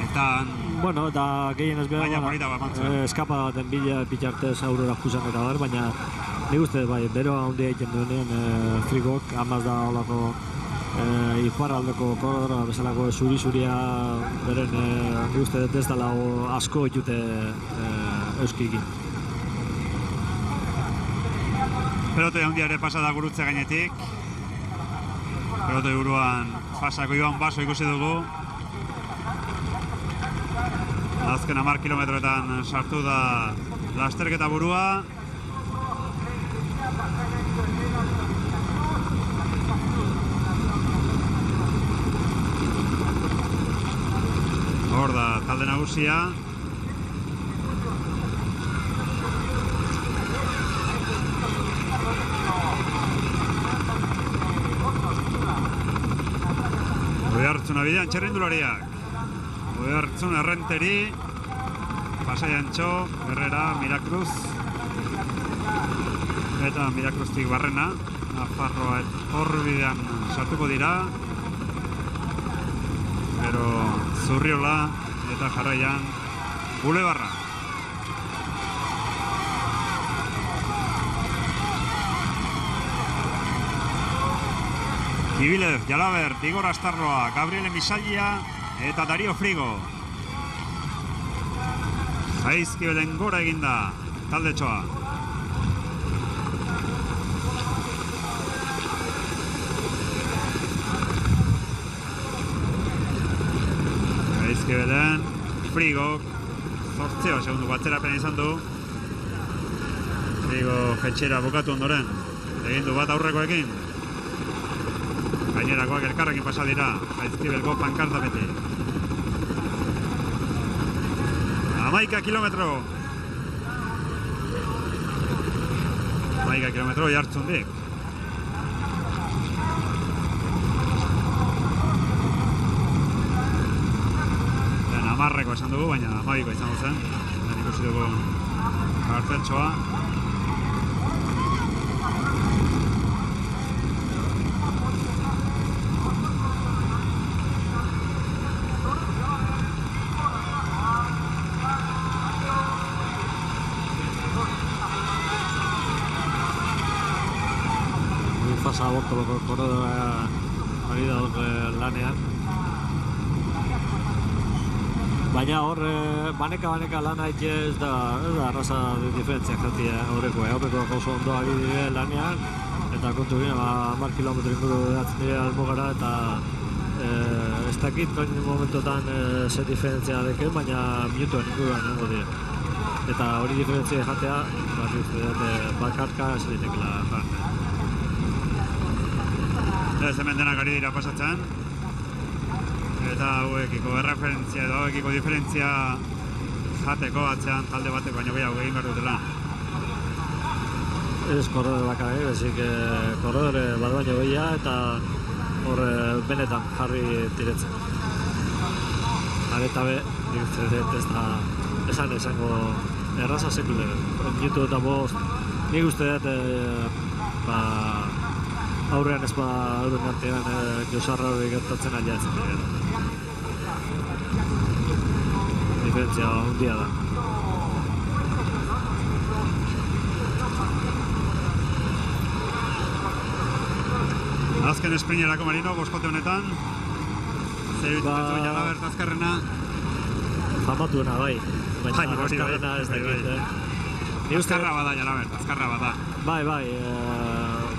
eta... eta gehien ez behar, eskapa baten bila pitxartez aurrera jusan eta baina nik uste, beroa handia egiten duenean Frigok, amaz da olako iparraldeko korrodora bezalako zuri-zuria beren nik uste ez dela asko itute euskikin. Pelotoi handia ere pasada gurutze gainetik. Pelotoi buruan pasako Iban Baso ikusi dugu. Azken 10 kilometroetan sartu da lasterketa burua. Hor da talde nagusia. Oiartzuna bidean txerrindulariak. Oiartzun Errenteri, Pasai Antxo, Herrera, Mirakruz. Eta Mirakruztik Barrena. Nafarroa Horbidean sartuko dira. Gero Zurriola eta jarraian Bulebarra. Kibilev, Jalabert, Igor Astarroa, Gabriele Misalia eta Dario Frigo. Jaizkibelen gora eginda taldetxoa. Jaizkibelen, Frigo, 8 segundu atzerapena izan du. Frigo jetxera bukatu ondoren, egin du bat aurrekoekin. Gainerakoak elkarrekin pasa dira, Jaizkibelgo pankarta beti. 11 kilometro. 11 kilometro Oiartzundik. Den 10 esan dugu, baina 12 izango zen. Den ikusi dugu karteltxoa. Abortoloko korredora ari da hor lanean. Baina hor baneka lana ez da arraza diferentziak jatia aurreko oso ondo ari dire lanean, eta kontu gine 10 kilometro inguru edatzen dire almogara, eta ez dakit momentotan ze diferentzia deken, baina minutuen inguruan nengo dire. Eta hori diferentzia jatea, bakarka ez ditekela jartzen. Ez hemen denak ari dira pasatzen. Eta hauekiko erreferentzia edo hauekiko diferentzia jateko atzean talde batek baino gehiago egin behar dutela. Ez korredore bakarrik, bezik korredore bat baino gehiago eta hor benetan jarri tiretzen. Areta be, ez da esango erraza sekule. Minutu eta 5, nik uste dut aurrean ez euren artean josarra hori gertatzen aliatzen dira. Diferentzia hundia da. Azken esprinerako Marino, boskote honetan. Zer ditu Jalabert azkarrena. Famatuena bai, baina azkarrena ez dakit. Azkarra bada Jalabert, azkarra bada. Bai.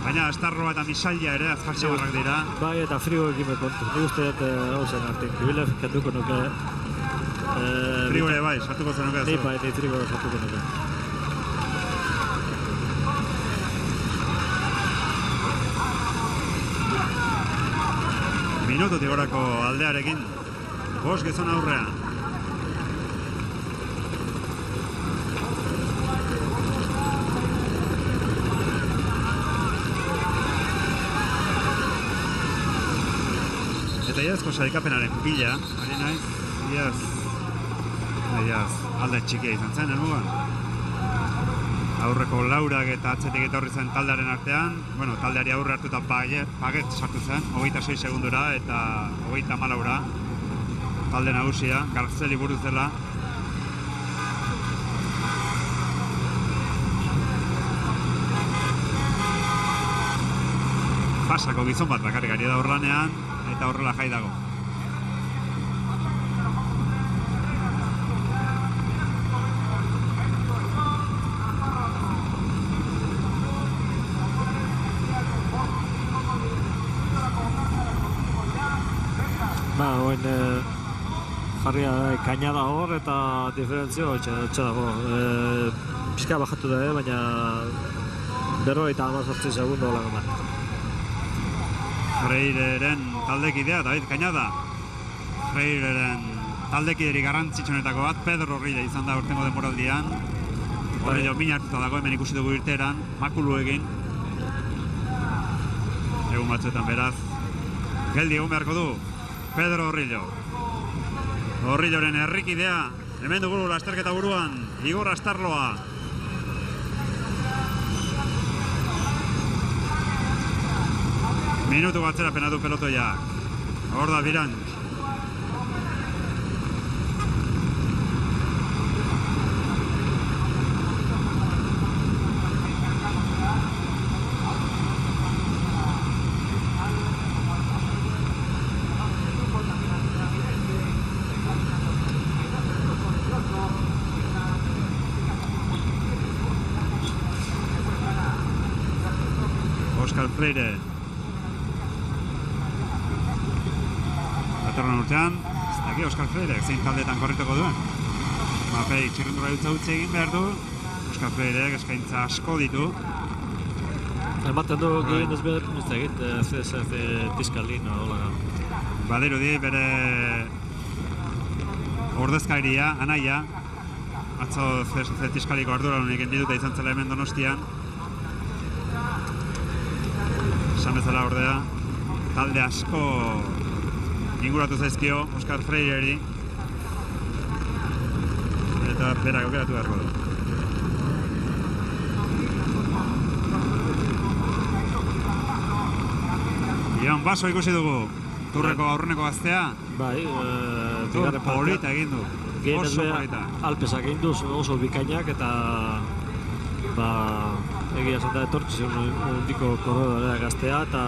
Baina Astarroa eta Misalia ere azkartxe barrak dira. Bai, eta Frigo ekin kontu. Nik uste dut hau zen artik. Kibilev kenduko nuke. Frigo ere bai, sartuko zen nuke. Ni Frigo sartuko nuke. Minututik gorako aldearekin. 5 gizon aurrean. Eta iazko sailkapenaren bila, ari naiz, iaz alde txikia izan zen, helmugan. Aurreko laurak eta atzetik etorri zen taldearen artean, taldeari aurre hartu eta Paget sartu zen, 26 segundura eta 34 talde nagusia, Garzeli buruz dela. Pasako gizon bat bakarrik ari da horlanean, eta horrela jai dago. Jarria kainada hor eta diferentzio etxe dago. Pizka bajatu da, baina 58 segundo hola gana. Freireren taldekidea, David Kainada. Freireren taldekideri garrantzitsuenetako bat, Pedro Ride izan da urtengo denboraldian. Horre min hartuta dago, hemen ikusi dugu irteeran, makulu egin. Egun batzuetan beraz. Geldi egun beharko du. Pedro Horrillo. Horrilloren herrikidea, hemen dugu lasterketa buruan, Igor Astarloa. Minutu batzera penatu pelotoiak. Hor da Birant. Óscar Freire. Datorren urtean, ez daki Óscar Freire, zein taldetan korrituko duen. Mapei txirrendura dutza utzi egin behar du. Óscar Freire eskaintza asko ditu. Ematen du gehien ez behar, ez da egit, ez Tiskalin, hola. Badirudi bere ordezkaria, anaia, atzo Tiskaliko arduradunik dituta izan zela hemen Donostian. Esan bezala ordea, talde asko inguratu zaizkio Óscar Freireri eta berak aukeratu beharko du. Ian Baso ikusi dugu, Turreko aurreneko gaztea. Bai, Tur polita egin du, oso polita. Alpesak egin du oso bikainak eta egia esan da etortzizun ondiko korredora gaztea eta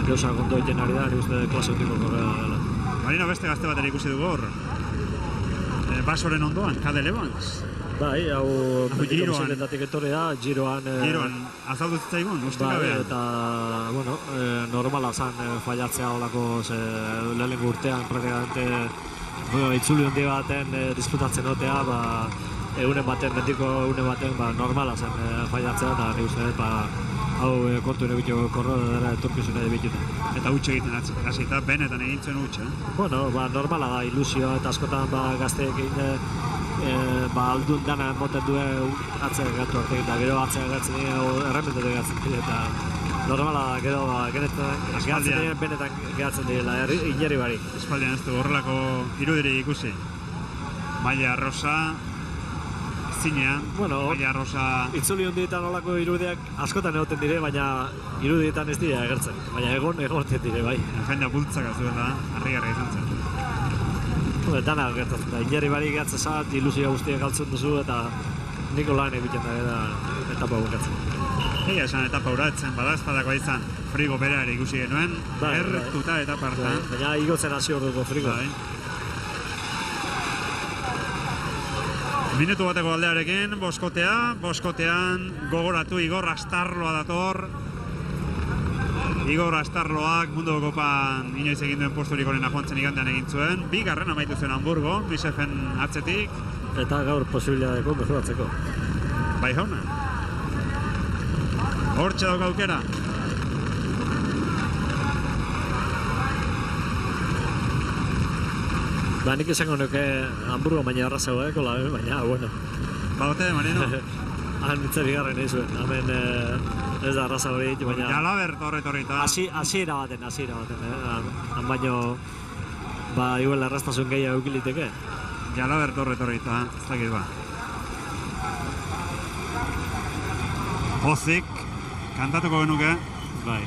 gauza gondo egiten ari da, uste klase ondiko korredora dela. Marino beste gazte bat ere ikusi dugu hor. Basoren ondoan, Cadel Evans. Bai, hau bizikletatik etorrea, Giroan azaldu zitzaigun, uste bai, gabean. eta, bueno, normala zan fallatzea olako lehenengo urtean praktikamente itzuli hondi baten disfrutatzen otea, egunen baten, betiko egunen baten, normala zen fallatzea, eta nik uste dut, hau kontu ere bitu korredora etorkizuna bituta. Eta huts egiten hasita, benetan egin zuen huts, Bueno, normala da, ilusioa eta askotan gazteekin aldun dana moten duen atzea gatu arte, eta gero atzea gatzen dira, errementetu gatzen dira, eta normala da, gero benetan gehatzen direla, inerri bari. Espaldian ez du horrelako irudiri ikusi. Maila Rosa, zinean, Maila Rosa... Itzuli hondietan olako irudiak askotan egoten dire, baina irudietan ez dira agertzen. Baina egoten dire, bai. Jendea bultzaka zuela, harrigarria izan zen. Dana gertatzen da, inerri bari gehatzen zat, ilusia guztiak galtzen duzu, eta niko lan egiten da etapa bukatzen. Egia esan etapa uratzen, bada espadakoa izan, frigo bereare ikusi genuen, erretuta etapa hartan. Baina igotzen hasi hor dugu frigo. Minutu bateko aldearekin, boskotean gogoratu Igor Astarloa dator. Igor Astarloak mundu kopan inoiz egin duen posturik onena joan zen igandean egin zuen. Bigarren amaitu zuen Hamburgo, Bisefen atzetik. Eta gaur posibilitateko mejoratzeko. Bai jauna. Hortxe dauka aukera. Nik esango nuke Hamburgo baina arrazago baina, bueno. Badote, Marino? Han mitza bigarren egin zuen, hemen ez da arrazago egin, baina... Jalaber torretorita. Hasiera baten, han baino, igual arrastasun gehiago eukiliteke. Jalaber torretorita, ez dakit ba. Pozik, kantatuko genuke. Bai.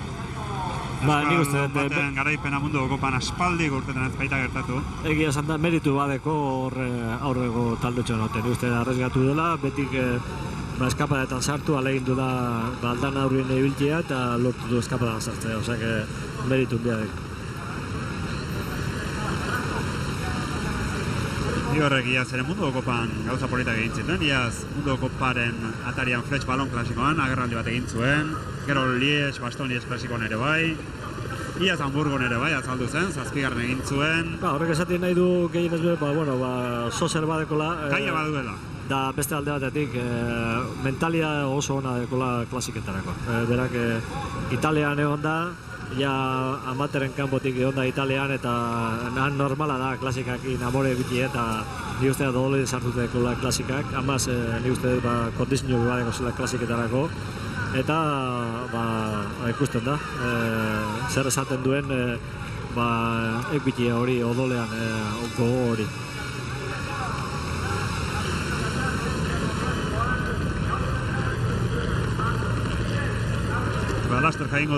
Nik uste dut... Baten garaipena mundu kopan aspaldi urtetan ez baita gertatu. Egia esan da, meritu badeko aurrego taldetxo noten. Nik uste arrezgatu dela, betik eskapadetan sartu, alegindu da aldan aurrien ibiltzea eta lortu du eskapadetan sartzea, osea, meritu hundiadek. Igorrek iaz ere mundu kopan gauza politak egin zituen, iaz mundu koparen atarian Fletch Balon klasikoan, agerraldi bat egin zuen, gero Lies, Baston Lies klasikoan ere bai, iaz Hamburgon ere bai, azaldu zen, zazpigarren egin zuen. Horrek esatien nahi du gehienez sozer badekola. Gaia baduela. Da beste alde batetik, mentalia oso ona dekola klasiketarako. Berak Italian egon da, ja amateren kanpotik egon da Italian, eta nahan normala da klasikakin amore guti eta ni uste da dole sartutekola klasikak, amaz ni uste kondizio badeko zela klasiketarako. Eta ikusten da, zer esaten duen ekitia hori odolean gogo hori. Laster jaingo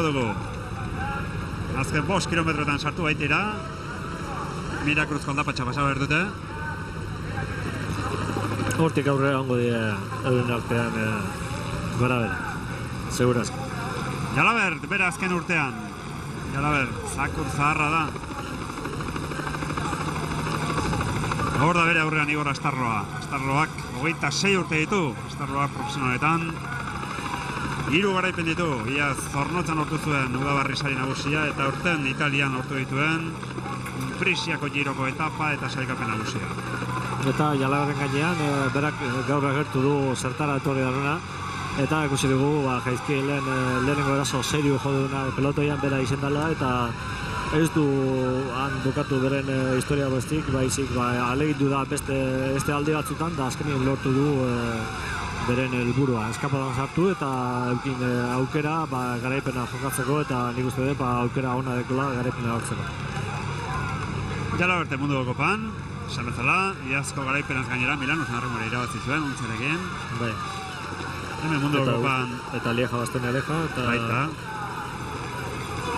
dugu. Azken 5 kilometroetan sartu baitira. Mirakruzko aldapatxa pasa behar dute. Hortik aurrera ongo dira euren artean bera. Segurazko. Jalabert, bera azken urtean. Jalabert, zakur zaharra da. Hor da bere aurrean Igor Astarloa. Astarloak 26 urte ditu. Astarloak profesionaletan. 3 garaipen ditu. Iaz Zornotzan hortu zuen udabarri sari nagusia eta urten Italian hortu dituen Frisiako giroko etapa eta sailkapen nagusia. Eta Jalaberren gainean, berak gaur agertu du zertara etorri daruna. Eta ikusi dugu, jaizki lehenengo eraso serio jo duna pelotoian bera izendala eta ez du han bukatu beren historia bestik, baizik alegindu da beste alde batzutan da azkenean lortu du beren helburua. Eskapadan sartu eta eukin aukera garaipena jokatzeko eta nik uste dut aukera ona dekola garaipena lortzeko. Jalaberte munduko kopan, esan bezala, iazko garaipenaz gainera Milano Sanremore irabazi zuen, ontzerekin. Bai. Hemen munduko kopan... Eta Lieja Basten Aleja. Baita.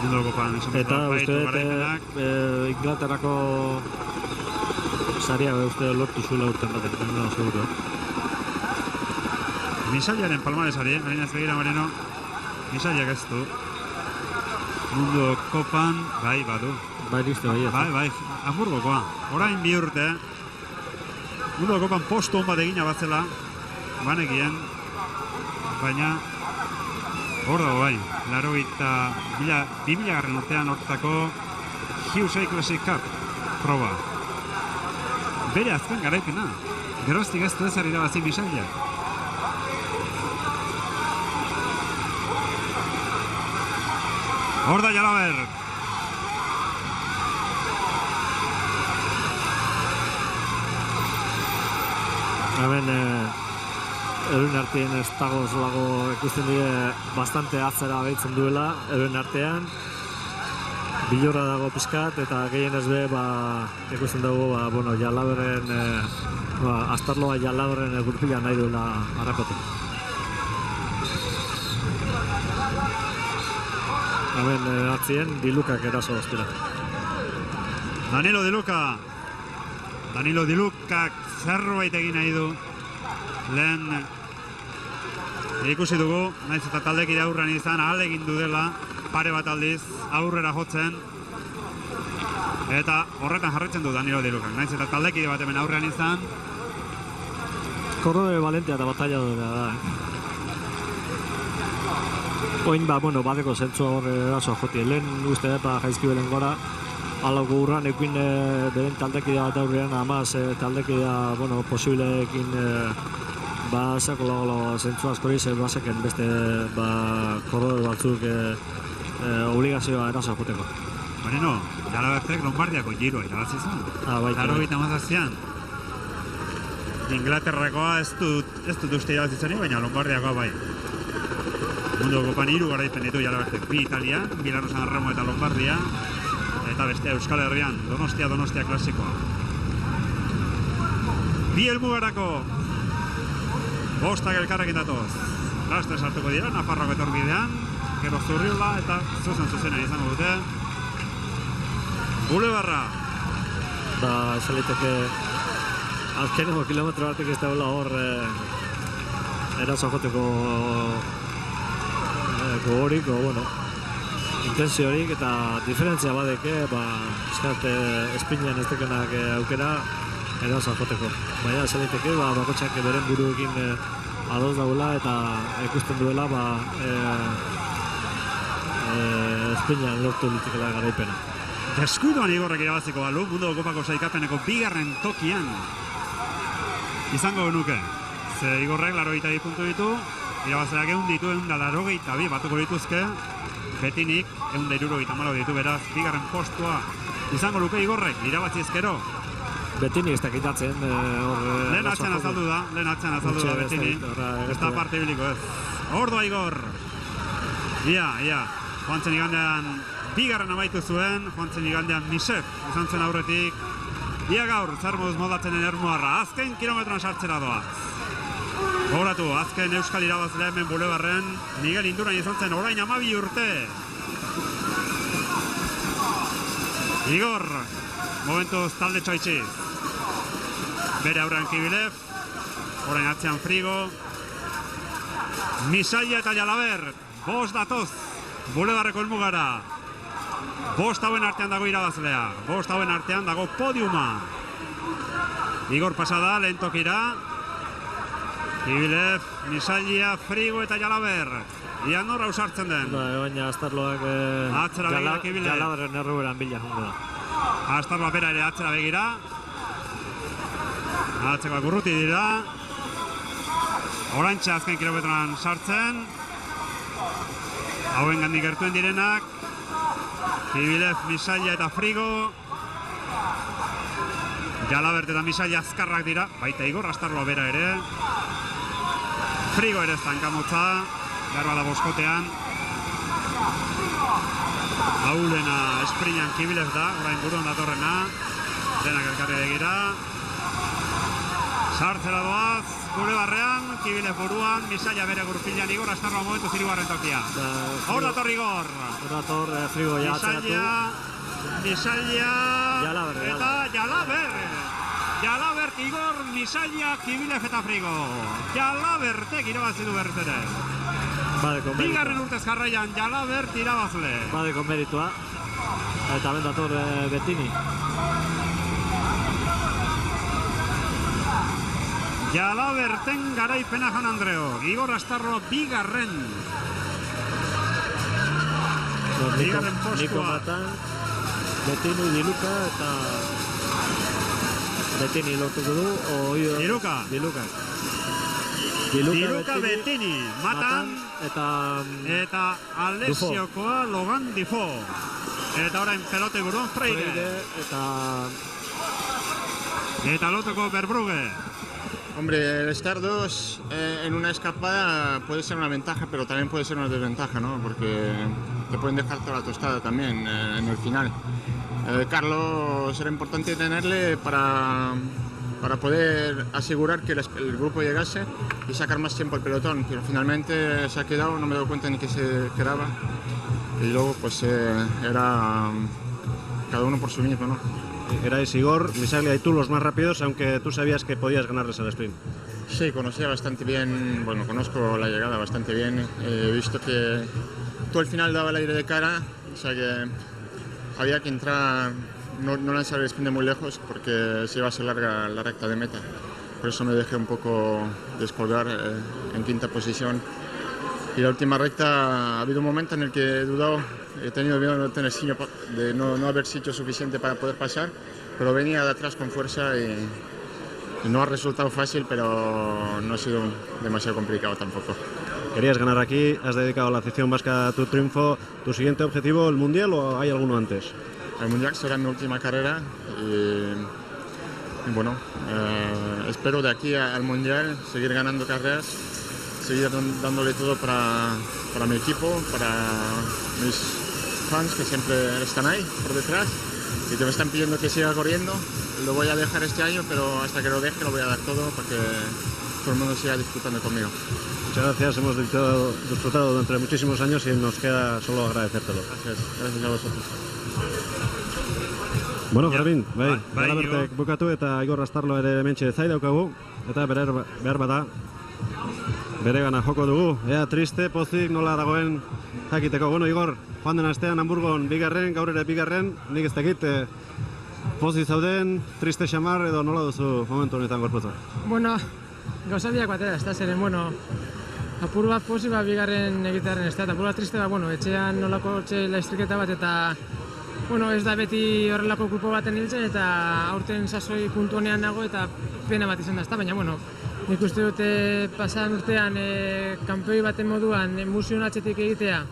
Munduko kopan, esan bezala, baitu garaipenak. Inglaterrako saria uste lortu zuela urten batek, no seguro. Misailaren palmaresari, harinaz begira Marino, Misaiak ez du. Munduko kopan, bai, badu. Bai, listo, bai. Bai, Hamburgokoa. Orain 2 urte. Munduko kopan postu hon bat egina batzela, banekien, baina hor dago bai, 2000 garren urtean hortako Hyundai Classic Cup proba. Bere azken garaipena. Geroztik ez du ezer irabazi Misaiak. Hor da Jalabert. Hemen euren artean ez dagoz lago ikusten dire bastante atzera behitzen duela euren artean. Bilora dago pizkat eta gehien ez be ikusten dugu Jalaberren Astarloa Jalaberren gurpila nahi duela harrakotu. Hemen atzien Dilukak eraso doztira. Danilo Dilukak zerbait egin nahi du. Lehen ikusi dugu, naiz eta taldekide aurrean izan ahalegin du dela, pare bat aldiz aurrera jotzen. Eta horretan jarraitzen du Danilo Dilukak, naiz eta taldekide bat hemen aurrean izan. Korro de Valentia eta batalladora da. Oin badeko zentzua hor erasoa joti. Lehen uste da jaizki belen gora. Alauko urran ekin beren taldekidea bat aurrean amaz taldekidea posibleekin zeko lago zentzua askori zer baseken beste korrodor batzuk obligazioa erasoa joteko. Marino, Jalabertek Lombardiako giroa irabazi zuen. Baita. 98an. Inglaterrakoa ez dut uste irabazi zen, baina Lombardiakoa bai. Munduko kopan 3 garaipen ditu Jalabertek, 2 Italia, Milano Sanremo eta Lombardia. Eta bestea Euskal Herrian, Donostia klasikoa. 2 helmugarako 5 elkarrekin datoz. Laster sartuko dira, Nafarroako etorbidean, gero Zurriola eta zuzena izango dute. Bulebarra. Esan liteke azkeneko kilometro batek ez daula hor eraso joteko gogorik, intensio horik eta diferentzia badeke, espinean ez dekenak aukera eraso joteko. Baina esan liteke, bakotxak beren buruekin adoz daula eta ikusten duela espinean lortu litekela garaipena. Deskuidoan Igorrek irabaziko balu, munduko kopako sailkapeneko 2. tokian izango genuke. Ze Igorrek 82 puntu ditu, irabazleak 100 ditu, 182 batuko dituzke, betinik 174 ditu, beraz 2. postua izango luke Igorrek, irabazi ezkero. Betini ez dakitatzen. Lehen atzean azaldu da Betini, ez da parte biliko ez. Hor doa Igor! Ia, joan zen igandean bigarren amaitu zuen, joan zen igandean Misek izan zen aurretik. Ia gaur, zer moduz modatzen den Ermuarra, azken kilometroan sartzera doa. Gogoratu, azken euskal irabazlea hemen Bulebarren, Miguel Indurain izan zen orain 12 urte. Igor, momentuz talde txoitxiz. Bere aurrean Kibilev, orain atzean Frigo. Misaia eta Jalaber, bost datoz, Bulebarreko helmugara. Bost hauen artean dago irabazlea, bost hauen artean dago podiuma. Igor pasada, lehen tokira. Kibilev, Misaia, Frigo eta Jalaber. Ia norra usartzen den. Baina Astarloak Atzera begira Kibilev. Jalaberren erruberan bila jongo da. Astarloa bera ere atzera begira. Atzekoak urruti dira. Orantxa azken kilometroan sartzen. Hauen gandik gertuen direnak. Kibilev, Misaia eta Frigo. Jalabert eta Misaia azkarrak dira. Baita Igor Astarloa bera ere. Frigo ere ez tankamotza. Garba da boskotean. Aulena esprinan Kibilev da. Orain buruan datorrena. Denak elkarri begira. Sartzera doaz, Bulebarrean, Kibilev buruan, Misaia bere gurpilan, Igor Astarloa momentu zirugarren tokia. Hor dator Igor. Hor dator Frigo ja atzeratu. Misaia Jalaber. Eta Jalaber. Jalabert, Igor, Misaia, Kibilev eta Frigo. Jalabertek irabazi du berriz ere. Bigarren urtez jarraian Jalabert irabazle. Badeko meritua. Eta ben dator Bettini. Jalaberten garaipena Jan Andreo. Igor Astarloa bigarren. Bigarren Niko postua. Matan, Bettini, Diluka eta Bettini lortuko du. Diluka. Diluka, Bettini, Matan eta Alesiokoa Logan Difo. Eta orain pelote buruan Freire. Eta lotoko Verbrugge. Hombre, el estar dos en una escapada puede ser una ventaja, pero también puede ser una desventaja, ¿no? Porque te pueden dejar toda la tostada también en el final. Carlos era importante tenerle para poder asegurar que el grupo llegase y sacar más tiempo al pelotón, pero finalmente se ha quedado, no me he dado cuenta ni que se quedaba. Y luego pues era cada uno por sí mismo, ¿no? Erais Igor, Misaglia y tú los más rápidos, aunque tú sabías que podías ganarles el sprint. Sí, conocía bastante bien, bueno, conozco la llegada bastante bien. He visto que todo el final daba el aire de cara, o sea que había que entrar, no lanzar el sprint de muy lejos porque se iba a ser larga la recta de meta. Por eso me dejé un poco descolgar en quinta posición. Y la última recta ha habido un momento en el que he dudado, he tenido miedo de no haber sido suficiente para poder pasar, pero venía de atrás con fuerza y no ha resultado fácil, pero no ha sido demasiado complicado tampoco. Querías ganar aquí, has dedicado a la afición vasca a tu triunfo. ¿Tu siguiente objetivo, el Mundial o hay alguno antes? El Mundial será mi última carrera y bueno, espero de aquí al Mundial seguir ganando carreras, seguir dándole todo para mi equipo, para mis fans que siempre están ahí por detrás y que me están pidiendo que siga corriendo. Lo voy a dejar este año, pero hasta que lo deje lo voy a dar todo para que todo el mundo siga disfrutando conmigo. Muchas gracias, hemos disfrutado durante muchísimos años y nos queda solo agradecértelo. Gracias a vosotros. Bueno, Fermin, Jalabertek bukatu eta Igor Astarloa ere hementxe zai daukagu eta behar bada beregana joko dugu. Ea triste, pozik, nola dagoen jakiteko. Bueno, Igor, joan den astean Hamburgon bigarren, gaur ere bigarren, nik ez dakit pozik zauden, triste xamar edo nola duzu momentu honetan gorputza? Bueno, gauzadiak batera, ez da zeren, bueno, apur bat pozik bigarren egitearen ez da, eta apur bat triste bueno, etxean nolako laiztriketa bat eta bueno, ez da beti horrelako grupo baten hiltzen eta aurten sasoi puntu honean nago eta pena bat izan da, baina bueno, nik uste dute pasan urtean kanpoi baten moduan Musion atzetik egitea,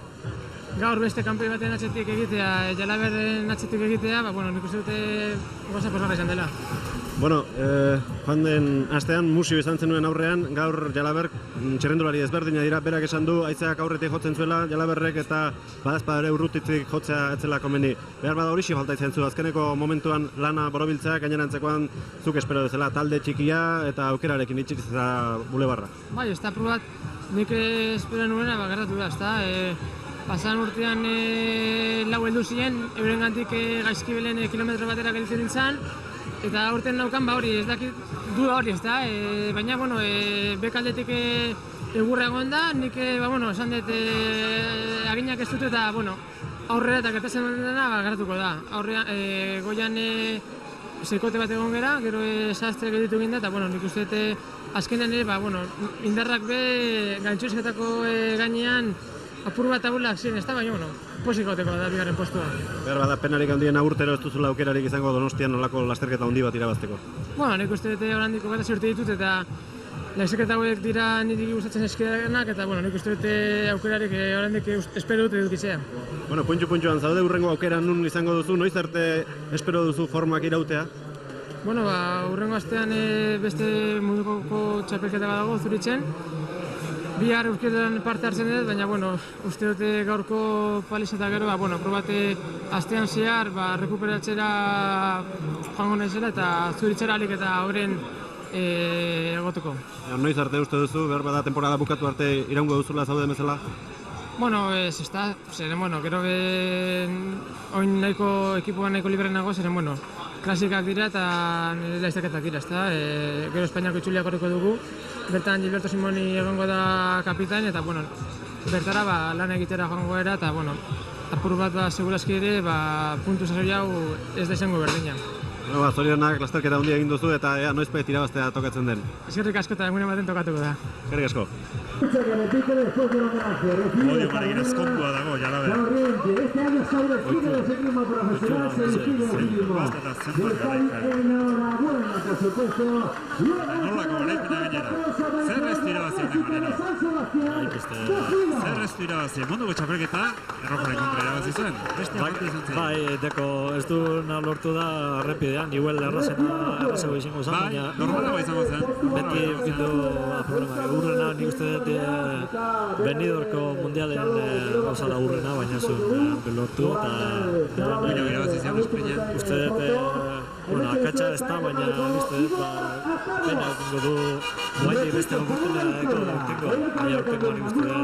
gaur beste kanpoi baten atzetik egitea, Jalaberren atzetik egitea, bueno, nik uste dute goza posgarra izan dela. Bueno, joan den astean musio izan zenuen aurrean, gaur Jalaberk txerrendulari ezberdina dira, berak esan du, haizeak aurretik jotzen zuela Jalaberrek eta badazpada ere urrutitik jotzea etzela komeni. Behar bada hori falta izan zu, azkeneko momentuan lana borobiltzea, gainerantzekoan zuk espero dezela, talde txikia eta aukerarekin itxitza bulebarra. Bai, ez da probat, nik espero nuena gertatu da, ez da. Pasan urtean lau heldu ziren, euren gantik gaizki belen kilometro batera gelditzen nintzen, eta aurten naukan hori, ez dakit duda hori, ez da, baina, bekaldetik egurra egon da, nik, esan dut aginak ez dut eta, aurrera eta gertatzen dena gertatuko da. Aurrean, goian sekote bat egon gera, gero sastre gelditu egin da, eta, nik uste dut azkenean ere, indarrak be gantxoizketako gainean apur bat abulak ziren, ez da, baina, posik gauteko da bigarren postua. Behar bada penarik handien urtero ez duzula aukerarik izango Donostian nolako lasterketa handi bat irabazteko. Nik uste dut horandiko gata sorte ditut eta lasterketa hauek dira niri gustatzen eskidenak eta nik uste dut aukerarik horandik espero dut edukitzea. Puntxu-puntxuan zaude urrengo aukera nun izango duzu, noiz arte espero duzu formak irautea? Urrengo astean beste mundukoko txapelketa bat dago Zuritzen. Bihar Euskaldun parte hartzen dut, baina uste dute gaurko paliza eta gero, probate astean zehar rekuperatzera joango naizela eta Zuritzera alik eta horren egoteko. Noiz arte uste duzu, behar bada temporada bukatu arte iraungo duzula zaude bezala? Ez da, zeren, gero oin nahiko ekipoan nahiko libre nago, zeren, klasikak dira eta lasterketak dira, ezta? Gero Espainiako itzuliak horreko dugu, bertan Gilberto Simoni egongo da kapitain eta, bertara lan egitera joango era eta, apur bat segurazki ere, puntu sasoi hau ez da izango berdina. Zorionak lasterketa handia egin duzu eta noizbait irabaztea tokatzen den. Eskerrik asko eta egunen baten tokatuko da. Eskerrik asko. Podio garekin ezkontua dago, Jalaber. Nolako garaipena gainera. Zer ez irabazien gainera. Zer ez irabazien. Munduko txapelketa, errojaren kontra irabazi zuen. Bestia parte izan zen. Deko, ez du lortu da errepidean, igual errazago izango zen, baina... Normalago izango zen. Beti bildu problema. Urrena nik uste dut Benidorko mundialen gauzala urrena, baina zuen lortu eta... Baina irabazi zen esprinean. Uste dut, akatsa ez da, baina uste dut pena egingo du guaini beste oportunidadeko urtengo. Baina urtengo nik uste dut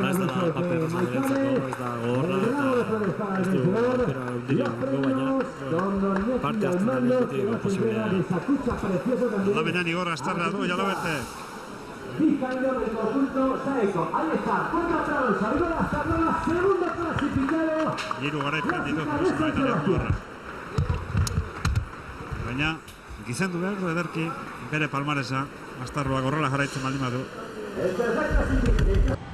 ez da paper zaberentzako, ez da gogorra eta ez du aukera undiri egingo, baina parte hartzen da nik beti posibilea. Aldamenean Igor Astarra du, Jalaberte. Vizcaíno del conjunto Saeco. Ahí está, contra Trauza, Igor Astarloa, segundo clasificado. Hiru garaipen ditu profesionalitatean duarra. Baina, gizendu behar du ederki bere palmaresa, Astarloak horrela jarraitzen baldin badu. El tercer clasificado.